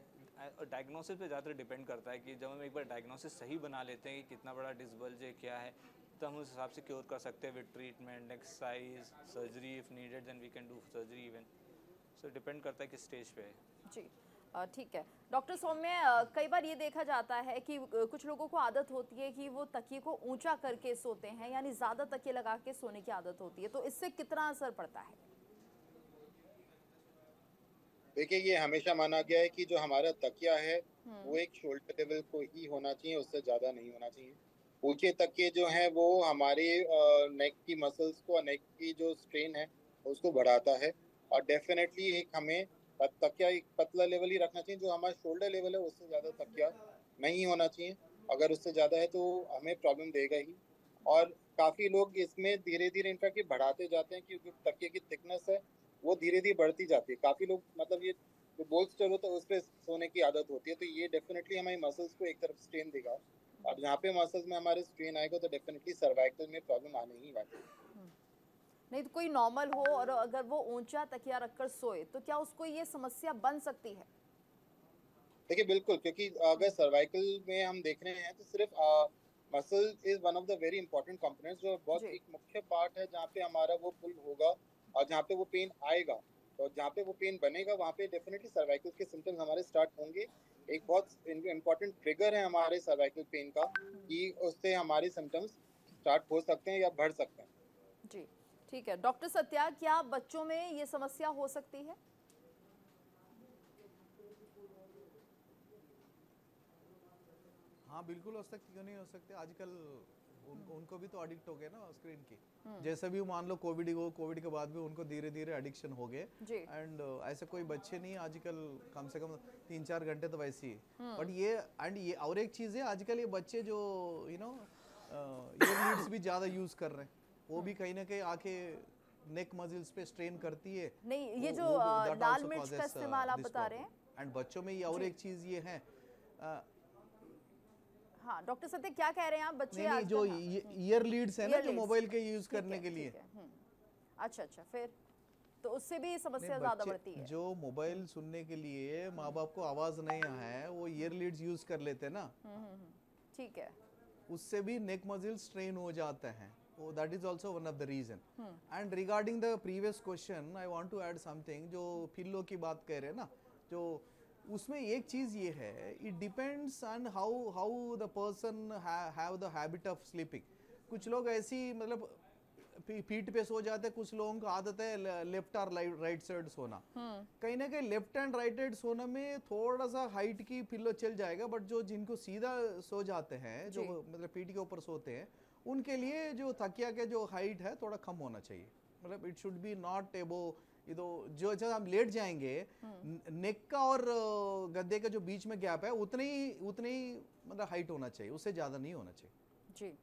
S2: और डायग्नोसिस पे ज़्यादा डिपेंड करता है कि जब हम एक बार डायग्नोसिस सही बना लेते हैं कि कितना बड़ा डिस्क बल्ज है, क्या है, तो हम उस हिसाब से क्योर कर सकते हैं with treatment, exercise, surgery if needed, then we can do surgery even. So depend करता है किस स्टेज पे है।
S4: जी ठीक है डॉक्टर सौम्य, कई बार ये देखा जाता है कि कुछ लोगों को आदत होती है कि वो तकिए को ऊंचा करके सोते हैं, यानी ज़्यादा तकिए लगा के सोने की आदत होती है, तो इससे कितना असर पड़ता है?
S3: देखिए, ये हमेशा माना गया है कि जो हमारा तकिया है वो एक शोल्डर लेवल को ही होना चाहिए, उससे ज़्यादा नहीं होना चाहिए। ऊंचे तकिए जो हैं वो हमारे नेक की मसल्स को, नेक की जो स्ट्रेन है उसको बढ़ाता है। और डेफिनेटली एक हमें तकिया एक पतला लेवल ही रखना चाहिए, जो हमारा शोल्डर लेवल है उससे ज़्यादा तकिया नहीं होना चाहिए। अगर उससे ज़्यादा है तो हमें प्रॉब्लम देगा ही। और काफ़ी लोग इसमें धीरे धीरे इनफैक्ट ये बढ़ाते जाते हैं, क्योंकि तकिए की थिकनेस है वो धीरे धीरे बढ़ती जाती है। काफ़ी लोग मतलब ये जो बोल्स्टर होता है उस पर सोने की आदत होती है, तो ये डेफिनेटली हमारी मसल्स को एक तरफ स्ट्रेन देगा। और जहाँ पे मसल्स में हमारे स्ट्रेन आएगा तो डेफिनेटली सर्वाइकल में प्रॉब्लम आने ही वाली है।
S4: नहीं तो कोई नॉर्मल हो और अगर वो ऊंचा तकिया रखकर सोए तो क्या उसको ये समस्या बन सकती है?
S3: देखिए बिल्कुल, क्योंकि अगर सर्वाइकल में हम देख रहे हैं तो सिर्फ muscle is one of the very important components, जो बहुत एक मुख्य पार्ट है जहाँ पे हमारा वो पुल होगा और जहाँ पे वो पेन आएगा। तो जहाँ पे वो पेन बनेगा वहाँ पे डेफिनेटली सर्वाइकल के सिम्टम्स हमारे स्टार्ट होंगे। एक बहुत इंपॉर्टेंट ट्रिगर है हमारे सर्वाइकल पेन का कि उससे हमारे सिम्टम्स स्टार्ट हो सकते हैं या बढ़ सकते हैं।
S4: जी ठीक है डॉक्टर सत्या, क्या बच्चों में ये समस्या हो सकती है?
S6: हाँ बिल्कुल हो सकती, क्यों नहीं हो सकते। आजकल उनको भी तो एडिक्ट हो गए ना स्क्रीन की। जैसे भी मान लो कोविड के बाद भी उनको धीरे धीरे एडिक्शन हो गए। एंड ऐसे कोई बच्चे नहीं आजकल, कम से कम 3-4 घंटे तो वैसे ही। बट ये और एक चीज है, आजकल ये बच्चे जो ईयरलीड्स भी ज्यादा यूज कर रहे हैं, वो भी कहीं ना कहीं आके नेक मसल्स पे स्ट्रेन करती है।
S4: नहीं, ये जो लाल मिर्च का इस्तेमाल आप बता रहे हैं,
S6: एंड बच्चों में ये और एक चीज ये है।
S4: हाँ डॉक्टर सत्य क्या कह रहे हैं आप? बच्चे
S6: नहीं, जो ईयर लीड्स है ना, जो मोबाइल के यूज करने के लिए।
S4: अच्छा, फिर तो उससे भी समस्या ज्यादा बढ़ती है।
S6: जो मोबाइल सुनने के लिए माँ बाप को आवाज नहीं है, वो ईयर लीड्स यूज कर लेते हैं ना।
S4: ठीक है,
S6: उससे भी नेक मसल स्ट्रेन हो जाते हैं। That is also one of the reason. And regarding the previous question, I want to add something. जो पिल्लो की बात कह रहे हैं ना, जो उसमें एक चीज ये है, it depends on how the person have the habit of sleeping. कुछ लोग ऐसी मतलब पीठ पे सो जाते हैं, कुछ लोगों को आदत है लेफ्ट और राइट साइड सोना। कहीं ना कहीं लेफ्ट एंड राइट साइड सोने में थोड़ा सा हाइट की पिल्लो चल जाएगा, बट जो जिनको सीधा सो जाते हैं, जो मतलब पीठ के ऊपर सोते हैं, उनके लिए जो तकिया के जो हाइट है थोड़ा कम होना चाहिए। मतलब इट शुड बी नॉट एबो, जो जब हम लेट जाएंगे, नेक का और गद्दे का जो बीच में गैप है उतने ही मतलब हाइट होना चाहिए, उससे ज्यादा नहीं होना चाहिए।
S4: जी,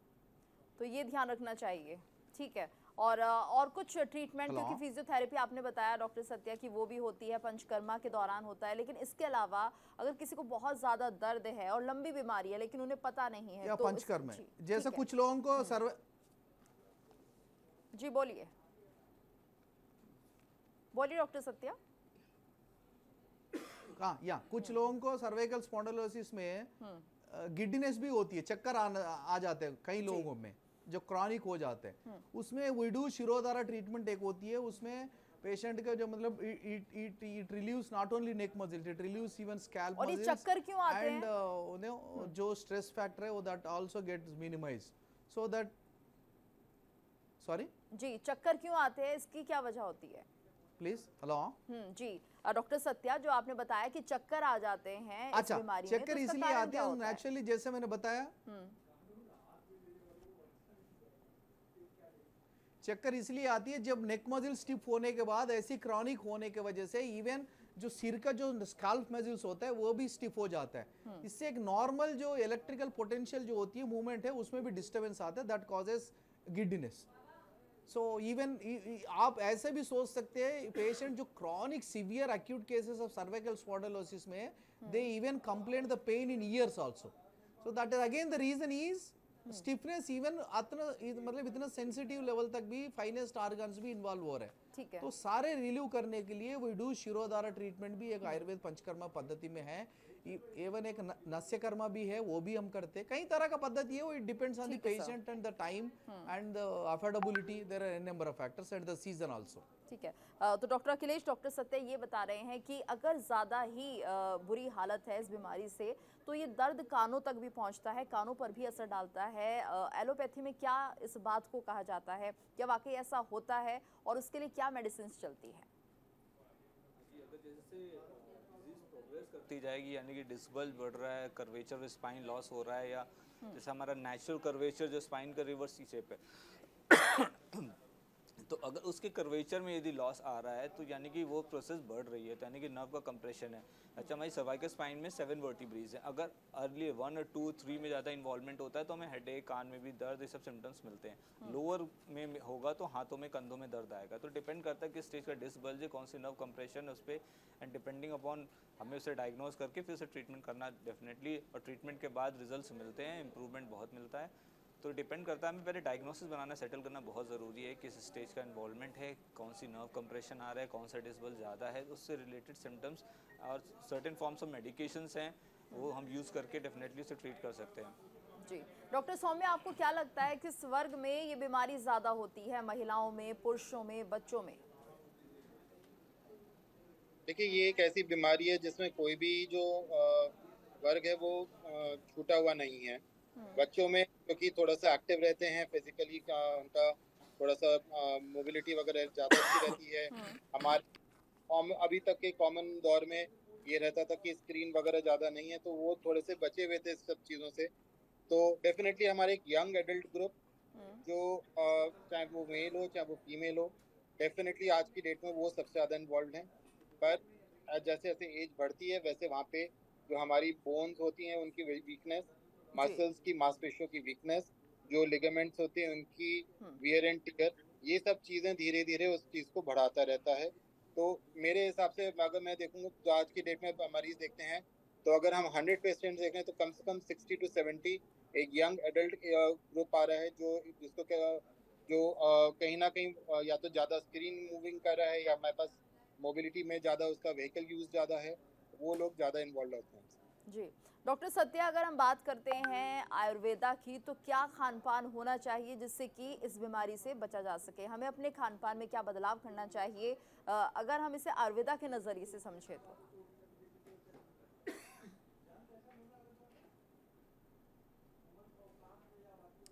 S4: तो ये ध्यान रखना चाहिए। ठीक है, और कुछ ट्रीटमेंट, क्योंकि फिजियोथेरेपी आपने बताया डॉक्टर सत्या कि वो भी होती है, पंचकर्मा के दौरान होता है, लेकिन इसके अलावा अगर किसी को बहुत ज्यादा दर्द है और लंबी बीमारी है लेकिन उन्हें पता नहीं है,
S6: या
S4: तो
S6: पंचकर्म है, जैसे कुछ लोगों को
S4: जी बोलिए डॉक्टर सत्या।
S6: हाँ, कुछ लोगों को सर्वाइकल स्पॉन्डिलोसिस में गिड्डीनेस भी होती है, चक्कर आ जाते हैं कई लोगों में, जो क्रॉनिक हो जाते हैं। उसमें विडू शिरोधारा ट्रीटमेंट एक होती है, उसमें पेशेंट का जो मतलब it relieves not only neck muscles, it relieves even scalp
S4: muscles. और ये चक्कर क्यों आते हैं?
S6: एंड जो स्ट्रेस फैक्टर है वो that also gets minimised, so that sorry
S4: जी, चक्कर क्यों आते हैं, इसकी क्या वजह होती है?
S6: Please hello.
S4: जी डॉक्टर सत्या, जो आपने बताया कि चक्कर आ जाते हैं इस बीमारी में,
S6: चक्कर इसलिए आते हैं एक्चुअली, जैसे मैंने बताया, चक्कर इसलिए आती है जब नेक मसल स्टिफ होने के बाद, ऐसी क्रॉनिक होने की वजह से इवन जो सिर का जो स्काल्प मसल्स होता है वो भी स्टिफ हो जाता है। इससे एक नॉर्मल जो इलेक्ट्रिकल पोटेंशियल जो होती है, मूवमेंट है, उसमें भी डिस्टर्बेंस आता है, that causes giddiness. So even आप ऐसे भी सोच सकते हैं, पेशेंट जो chronic severe acute cases of cervical spondylosis में, they even complain the pain in ears also. So that is again the reason is stiffness, even मतलब इतना सेंसिटिव लेवल तक भी फाइनेस्ट ऑर्गन्स भी इन्वॉल्व हो रहे हैं।
S4: ठीक है,
S6: तो सारे रिलीव करने के लिए वी डू शिरोधारा ट्रीटमेंट भी एक आयुर्वेद पंचकर्मा पद्धति में है, एवं एक नस्यकर्मा भी है, वो भी हम करते हैं। कई तरह का पद्धति है, वो it depends on the patient and the time and the affordability, there are an number of factors and the season also.
S4: ठीक है, तो डॉक्टर अखिलेश, डॉक्टर सत्य ये बता रहे हैं कि अगर ज़्यादा ही बुरी हालत है इस बीमारी से, तो ये दर्द कानों तक भी पहुंचता है, कानों पर भी असर डालता है। एलोपैथी में क्या इस बात को कहा जाता है, क्या वाकई ऐसा होता है और उसके लिए क्या मेडिसिन चलती है?
S2: करती जाएगी, यानी कि डिस्क बल्ज बढ़ रहा है, कर्वेचर स्पाइन लॉस हो रहा है, या जैसे हमारा नेचुरल कर्वेचर जो स्पाइन का रिवर्स सी शेप है तो अगर उसके कर्वेचर में यदि लॉस आ रहा है तो यानी कि वो प्रोसेस बढ़ रही है, तो यानी कि नर्व का कंप्रेशन है। अच्छा, हमारी सर्वाइकल स्पाइन में 7 वर्टिब्रेज हैं, अगर अर्ली 1 और 2, 3 में ज़्यादा इन्वॉल्वमेंट होता है तो हमें हेडेक, कान में भी दर्द, ये सब सिम्टम्स मिलते हैं। लोअर में होगा तो हाथों में, कंधों में दर्द आएगा। तो डिपेंड करता है किस स्टेज का डिस्क बल्ज है, कौन सी नर्व कंप्रेशन है उस पर, एंड डिपेंडिंग अपॉन हमें उसे डायग्नोज करके फिर उसे ट्रीटमेंट करना डेफिनेटली, और ट्रीटमेंट के बाद रिजल्ट मिलते हैं, इंप्रूवमेंट बहुत मिलता है। तो डिपेंड करता है, हमें पहले डायग्नोसिस बनाना, सेटल करना बहुत ज़रूरी है, किस स्टेज का इन्वॉल्वमेंट है, कौन सी नर्व कंप्रेशन आ रहा है, कौन सा डिस्क बल्ज ज़्यादा है, उससे रिलेटेड सिम्टम्स और सर्टेन फॉर्म्स ऑफ मेडिकेशंस हैं, वो हम यूज़ करके डेफिनेटली उसे ट्रीट कर सकते हैं।
S4: जी डॉक्टर सौम्य, आपको क्या लगता है किस वर्ग में ये बीमारी ज़्यादा होती है, महिलाओं में, पुरुषों में, बच्चों में?
S3: देखिए, ये एक ऐसी बीमारी है जिसमें कोई भी जो वर्ग है वो छूटा हुआ नहीं है। बच्चों में क्योंकि थोड़ा सा एक्टिव रहते हैं, फिजिकली का उनका थोड़ा सा मोबिलिटी वगैरह ज़्यादा अच्छी रहती है। हमारे अभी तक के कॉमन दौर में ये रहता था कि स्क्रीन वगैरह ज़्यादा नहीं है, तो वो थोड़े से बचे हुए थे इस सब चीज़ों से। तो डेफिनेटली हमारे एक यंग एडल्ट ग्रुप जो चाहे वो मेल हो चाहे वो फीमेल हो, डेफिनेटली आज की डेट में वो सबसे ज़्यादा इन्वॉल्व हैं। पर जैसे जैसे एज बढ़ती है वैसे वहाँ पे जो हमारी बोन्स होती हैं उनकी वीकनेस, मसल्स की मांसपेशियों की वीकनेस, जो लिगामेंट्स होते हैं उनकी वियर एंड टियर, ये सब चीज़ें धीरे धीरे उस चीज़ को बढ़ाता रहता है। तो मेरे हिसाब से अगर मैं देखूंगा तो आज की डेट में मरीज देखते हैं, तो अगर हम 100 पेशेंट देखें तो कम से कम 60 to 70 एक यंग एडल्ट ग्रुप आ रहा है जो जिसको क्या जो कहीं ना कहीं या तो ज़्यादा स्क्रीन मूविंग कर रहा है या हमारे पास मोबिलिटी में ज़्यादा उसका व्हीकल यूज़ ज़्यादा है, वो लोग ज़्यादा इन्वॉल्व होते हैं।
S4: जी डॉक्टर सत्या, अगर हम बात करते हैं आयुर्वेदा की, तो क्या खान पान होना चाहिए जिससे कि इस बीमारी से बचा जा सके? हमें अपने खान पान में क्या बदलाव करना चाहिए अगर हम इसे आयुर्वेदा के नज़रिए से समझे तो?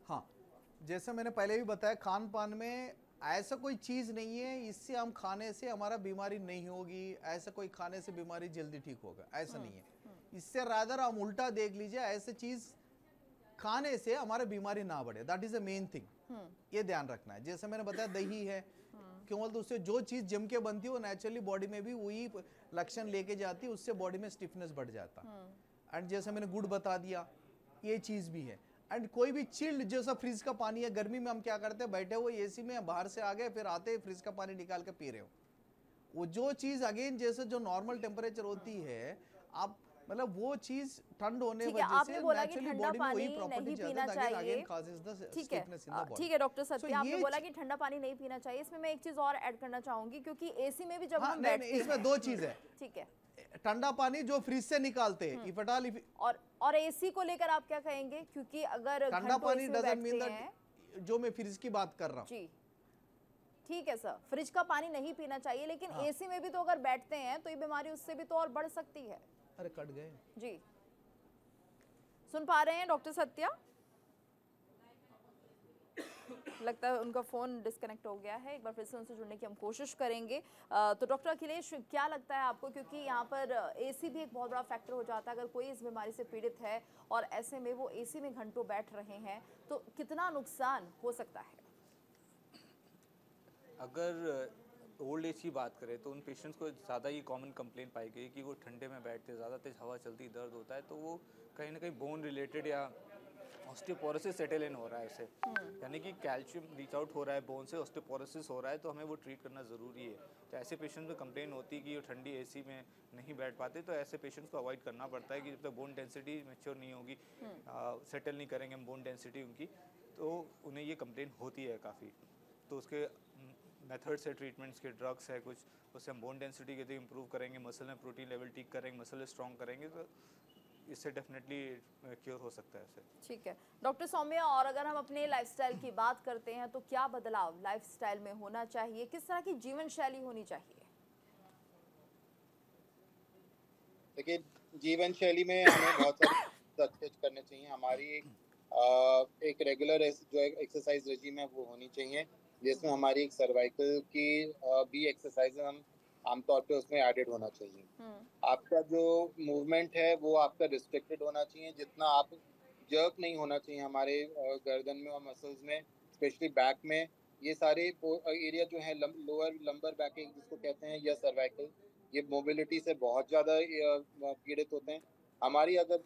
S6: हाँ, जैसे मैंने पहले भी बताया, खान पान में ऐसा कोई चीज़ नहीं है इससे हम खाने से हमारा बीमारी नहीं होगी, ऐसा कोई खाने से बीमारी जल्दी ठीक होगा, ऐसा नहीं है। इससे रादर हम उल्टा देख लीजिए, ऐसे चीज़ खाने से हमारा बीमारी ना बढ़े, that is the main thing. ये ध्यान रखना है। जैसे मैंने बताया दही है, केवल तो उससे जो चीज़ जम के बनती है वो नेचुरली बॉडी में भी वही लक्षण लेके जाती है, उससे बॉडी में स्टिफनेस बढ़ जाता है। एंड जैसे मैंने गुड़ बता दिया, ये चीज़ भी है। एंड कोई भी चिल्ड जैसा फ्रिज का पानी है, गर्मी में हम क्या करते हैं, बैठे हुए एसी में बाहर से आ गए, फिर आते ही फ्रिज का पानी निकाल के पी रहे हो, वो जो चीज़ अगेन जैसे जो नॉर्मल टेम्परेचर होती है, आप मतलब वो चीज ठंड होने वजह से
S4: बोला कि
S6: नेचुरली
S4: ठंडा
S6: बॉडी में
S4: पानी
S6: वही प्रॉपर्टी
S4: नहीं
S6: जाता
S4: पीना
S6: है, अगेन
S4: चाहिए।
S6: causes the
S4: ठीक है,
S6: stiffness in the body.
S4: ठीक है डॉक्टर सत्या, आपने
S6: ये
S4: बोला कि ठंडा पानी नहीं पीना चाहिए। इसमें मैं एक चीज और ऐड करना चाहूंगी, क्योंकि एसी में भी जब
S6: हाँ,
S4: हम
S6: नहीं,
S4: बैठते हैं,
S6: इसमें दो चीज है।
S4: ठीक है,
S6: ठंडा पानी जो फ्रिज से निकालते हैं, if at all
S4: और एसी को लेकर आप क्या कहेंगे? क्योंकि अगर
S6: ठंडा पानी
S4: एसी में
S6: डजंट मीन
S4: बैठते हैं,
S6: दैट जो मैं फ्रिज की बात कर रहा हूँ।
S4: जी ठीक है सर, फ्रिज का पानी नहीं पीना चाहिए, लेकिन
S6: हाँ।
S4: एसी में भी तो अगर बैठते हैं तो ये बीमारी उससे भी तो और बढ़ सकती है।
S6: अरे कट गए
S4: जी, सुन पा रहे हैं डॉक्टर सत्या? लगता है उनका फ़ोन डिस्कनेक्ट हो गया है। एक बार फिर से उनसे जुड़ने की हम कोशिश करेंगे। तो डॉक्टर अखिलेश, क्या लगता है आपको, क्योंकि यहाँ पर एसी भी एक बहुत बड़ा फैक्टर हो जाता है, अगर कोई इस बीमारी से पीड़ित है और ऐसे में वो एसी में घंटों बैठ रहे हैं, तो कितना नुकसान हो सकता है?
S2: अगर ओल्ड एज की बात करें तो उन पेशेंट्स को ज़्यादा ये कॉमन कंप्लेंट पाई गई कि वो ठंडे में बैठते, ज़्यादा तेज हवा चलती, दर्द होता है, तो वो कहीं ना कहीं बोन रिलेटेड या ऑस्टियोपोरोसिस सेटल इन हो रहा है उसे, यानी कि कैल्शियम रीच आउट हो रहा है बोन से, ऑस्टियोपोरोसिस हो रहा है, तो हमें वो ट्रीट करना ज़रूरी है। तो ऐसे पेशेंट्स में कंप्लेन होती है कि वो ठंडी एसी में नहीं बैठ पाते, तो ऐसे पेशेंट्स को अवॉइड करना पड़ता है कि जब तक बोन डेंसिटी मैच्योर नहीं होगी, सेटल नहीं करेंगे हम बोन डेंसिटी उनकी, तो उन्हें ये कंप्लेन होती है काफ़ी। तो उसके मेथड्स है, ट्रीटमेंट्स के, ड्रग्स है कुछ, उससे हम बोन डेंसिटी यदि इंप्रूव करेंगे, मसल में प्रोटीन लेवल ठीक करेंगे, मसल स्ट्रॉन्ग करेंगे, तो इससे डेफिनेटली क्योर हो सकता है इससे।
S4: ठीक है डॉक्टर सौम्या, और अगर हम अपने लाइफस्टाइल की बात करते हैं तो क्या बदलाव लाइफस्टाइल में होना चाहिए, किस तरह की जीवन शैली होनी चाहिए?
S3: देखिए, जीवन शैली में हमें बहुत सारे अच्छे करने चाहिए। हमारी एक रेगुलर जो एक्सरसाइज रेजिम है वो होनी चाहिए, जिसमें हमारी एक सर्वाइकल की भी एक्सरसाइज हम आमतौर पे उसमें एडेड होना चाहिए। आपका जो मूवमेंट है वो आपका रिस्ट्रिक्टेड होना चाहिए, जितना आप जर्क नहीं होना चाहिए हमारे गर्दन में और मसल्स में, स्पेशली बैक में। ये सारे एरिया जो है लोअर लंबर बैक जिसको कहते हैं या सर्वाइकल, ये मोबिलिटी से बहुत ज़्यादा पीड़ित होते हैं। हमारी अगर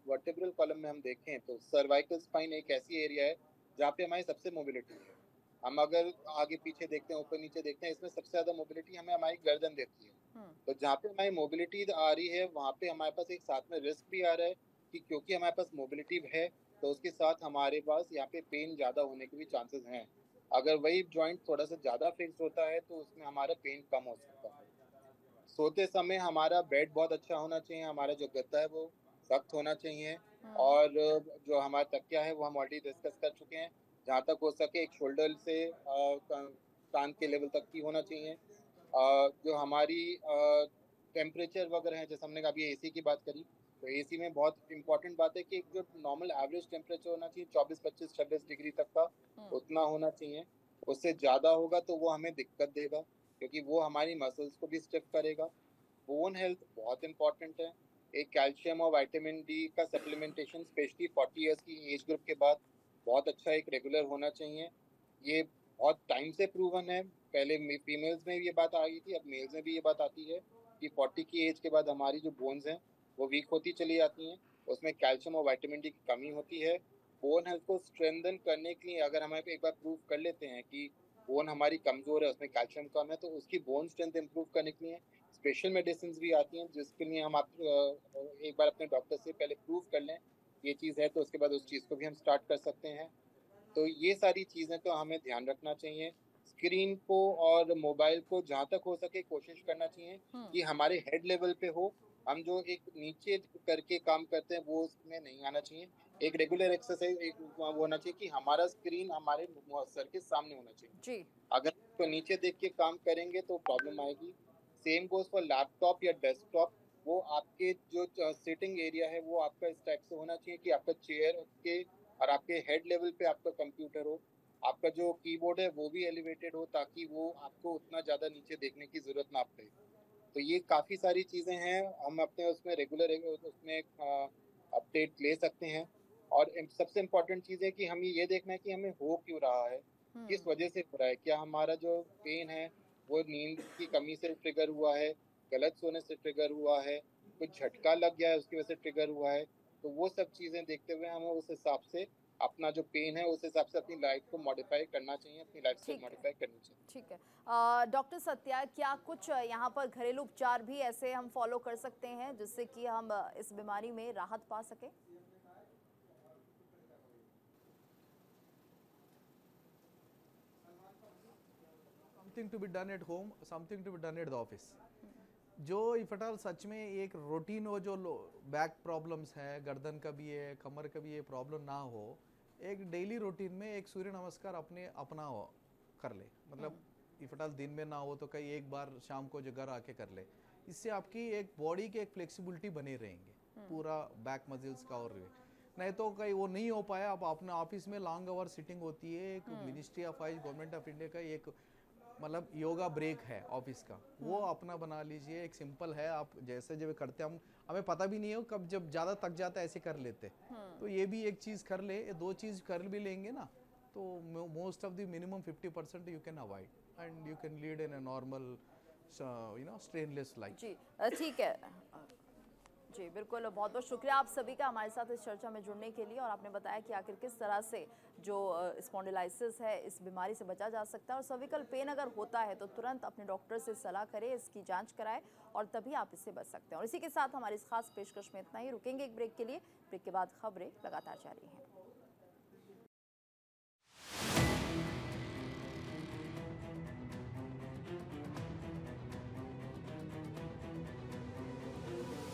S3: वर्टिब्रल कॉलम में हम देखें तो सर्वाइकल स्पाइन एक ऐसी एरिया है जहाँ पे हमारी सबसे मोबिलिटी है। हम अगर आगे पीछे देखते हैं, ऊपर नीचे देखते हैं, इसमें सबसे ज़्यादा मोबिलिटी हमें हमारी गर्दन देती है। तो जहाँ पे हमारी मोबिलिटी आ रही है वहाँ पे हमारे पास एक साथ में रिस्क भी आ रहा है कि क्योंकि हमारे पास मोबिलिटी है तो उसके साथ हमारे पास यहाँ पे पेन ज़्यादा होने के भी चांसेस हैं। अगर वही जॉइंट थोड़ा सा ज़्यादा फिक्स होता है तो उसमें हमारा पेन कम हो सकता है। सोते समय हमारा बेड बहुत अच्छा होना चाहिए, हमारा जो गद्दा है वो सख्त होना चाहिए, और जो हमारा तकिया है वो हम ऑलरेडी डिस्कस कर चुके हैं, जहाँ तक हो सके एक शोल्डर से कान के लेवल तक की होना चाहिए। जो हमारी टेम्परेचर वगैरह है, जैसे हमने अभी एसी की बात करी, तो एसी में बहुत इंपॉर्टेंट बात है कि एक जो नॉर्मल एवरेज टेम्परेचर होना चाहिए 24, 25, 26 डिग्री तक का, उतना होना चाहिए। उससे ज़्यादा होगा तो वो हमें दिक्कत देगा, क्योंकि वो हमारी मसल्स को भी स्टिफ करेगा, बोन हेल्थ बहुत इंपॉर्टेंट है। एक कैल्शियम और विटामिन डी का सप्लीमेंटेशन स्पेशली 40 इयर्स की एज ग्रुप के बाद बहुत अच्छा एक रेगुलर होना चाहिए। ये बहुत टाइम से प्रूवन है, पहले फीमेल्स में ये बात आ गई थी, अब मेल्स में भी ये बात आती है कि 40 की एज के बाद हमारी जो बोन्स हैं वो वीक होती चली जाती हैं, उसमें कैल्शियम और विटामिन डी की कमी होती है। बोन हेल्थ को स्ट्रेंथन करने के लिए अगर हम एक बार प्रूव कर लेते हैं कि बोन हमारी कमज़ोर है, उसमें कैल्शियम कम है, तो उसकी बोन स्ट्रेंथ इंप्रूव करने के लिए स्पेशल मेडिसिन भी आती हैं, जिसके लिए हम एक बार अपने डॉक्टर से पहले प्रूव कर लें ये चीज़ है, तो उसके बाद उस चीज़ को भी हम स्टार्ट कर सकते हैं। तो ये सारी चीज़ें तो हमें ध्यान रखना चाहिए। स्क्रीन को और मोबाइल को जहाँ तक हो सके कोशिश करना चाहिए कि हमारे हेड लेवल पे हो। हम जो एक नीचे करके काम करते हैं वो उसमें नहीं आना चाहिए। एक रेगुलर एक्सरसाइज एक वो होना चाहिए कि हमारा स्क्रीन हमारे सर के सामने होना चाहिए
S4: जी।
S3: अगर तो नीचे देख के काम करेंगे तो प्रॉब्लम आएगी। सेम गोज फॉर लैपटॉप या डेस्कटॉप। वो आपके जो सिटिंग एरिया है वो आपका इस टाइप से होना चाहिए कि आपका चेयर के और आपके हेड लेवल पे आपका कंप्यूटर हो। आपका जो कीबोर्ड है वो भी एलिवेटेड हो ताकि वो आपको उतना ज़्यादा नीचे देखने की ज़रूरत ना पड़े। तो ये काफ़ी सारी चीज़ें हैं, हम अपने उसमें रेगुलर उसमें अपडेट ले सकते हैं। और सबसे इम्पोर्टेंट चीज़ है कि हमें ये देखना है कि हमें हो क्यों रहा है, किस वजह से हो रहा है। क्या हमारा जो पेन है वो नींद की कमी से ट्रिगर हुआ है, गलत सोने से ट्रिगर हुआ है, कुछ झटका लग गया है उसकी वजह से ट्रिगर हुआ है। तो वो सब चीज़ें देखते हुए हमें उस हिसाब से अपना जो पेन है उस हिसाब से अपनी लाइफ को मॉडिफाई करना चाहिए, अपनी लाइफ स्टाइल
S4: ठीक है।
S3: मॉडिफाई करनी चाहिए।
S4: ठीक है। डॉक्टर सत्या, क्या कुछ यहाँ पर घरेलू उपचार भी ऐसे हम फॉलो कर सकते हैं जिससे कि हम इस बीमारी में राहत पा सकें?
S6: Something to be done at home, something to be done at the office. जो इफ एट ऑल सच में एक रूटीन हो, जो बैक प्रॉब्लम्स है, गर्दन का भी है, कमर का भी है, प्रॉब्लम ना हो, एक डेली रूटीन में एक सूर्य नमस्कार अपना कर ले। मतलब इफ एट ऑल दिन में ना हो तो कहीं एक बार शाम को जो घर आके कर ले। इससे आपकी एक बॉडी की एक फ्लेक्सिबिलिटी बने रहेंगे, पूरा बैक मसल्स का। और नहीं तो कहीं वो नहीं हो पाया, आप अपने ऑफिस में लॉन्ग आवर सिटिंग होती है, एक ministry of eyes government of India का एक मतलब योगा ब्रेक है ऑफिस का, वो अपना बना लीजिए। एक सिंपल है, आप जैसे जब करते हम हमें पता भी नहीं हो कब जब ज़्यादा थक जाता है ऐसे कर लेते। तो ये भी एक चीज़ कर ले, ये दो चीज़ कर भी लेंगे ना तो most of the minimum 50% you can avoid and you can lead in a normal strainless life.
S4: जी ठीक है। जी बिल्कुल, बहुत बहुत शुक्रिया आप सभी का हमारे साथ इस चर्चा में जुड़ने के लिए। और आपने बताया कि आखिर किस तरह से जो स्पॉन्डिलाइसिस है इस बीमारी से बचा जा सकता है। और सर्विकल पेन अगर होता है तो तुरंत अपने डॉक्टर से सलाह करें, इसकी जांच कराएं और तभी आप इससे बच सकते हैं। और इसी के साथ हमारी इस खास पेशकश में इतना ही। रुकेंगे एक ब्रेक के लिए, ब्रेक के बाद खबरें लगातार जारी हैं।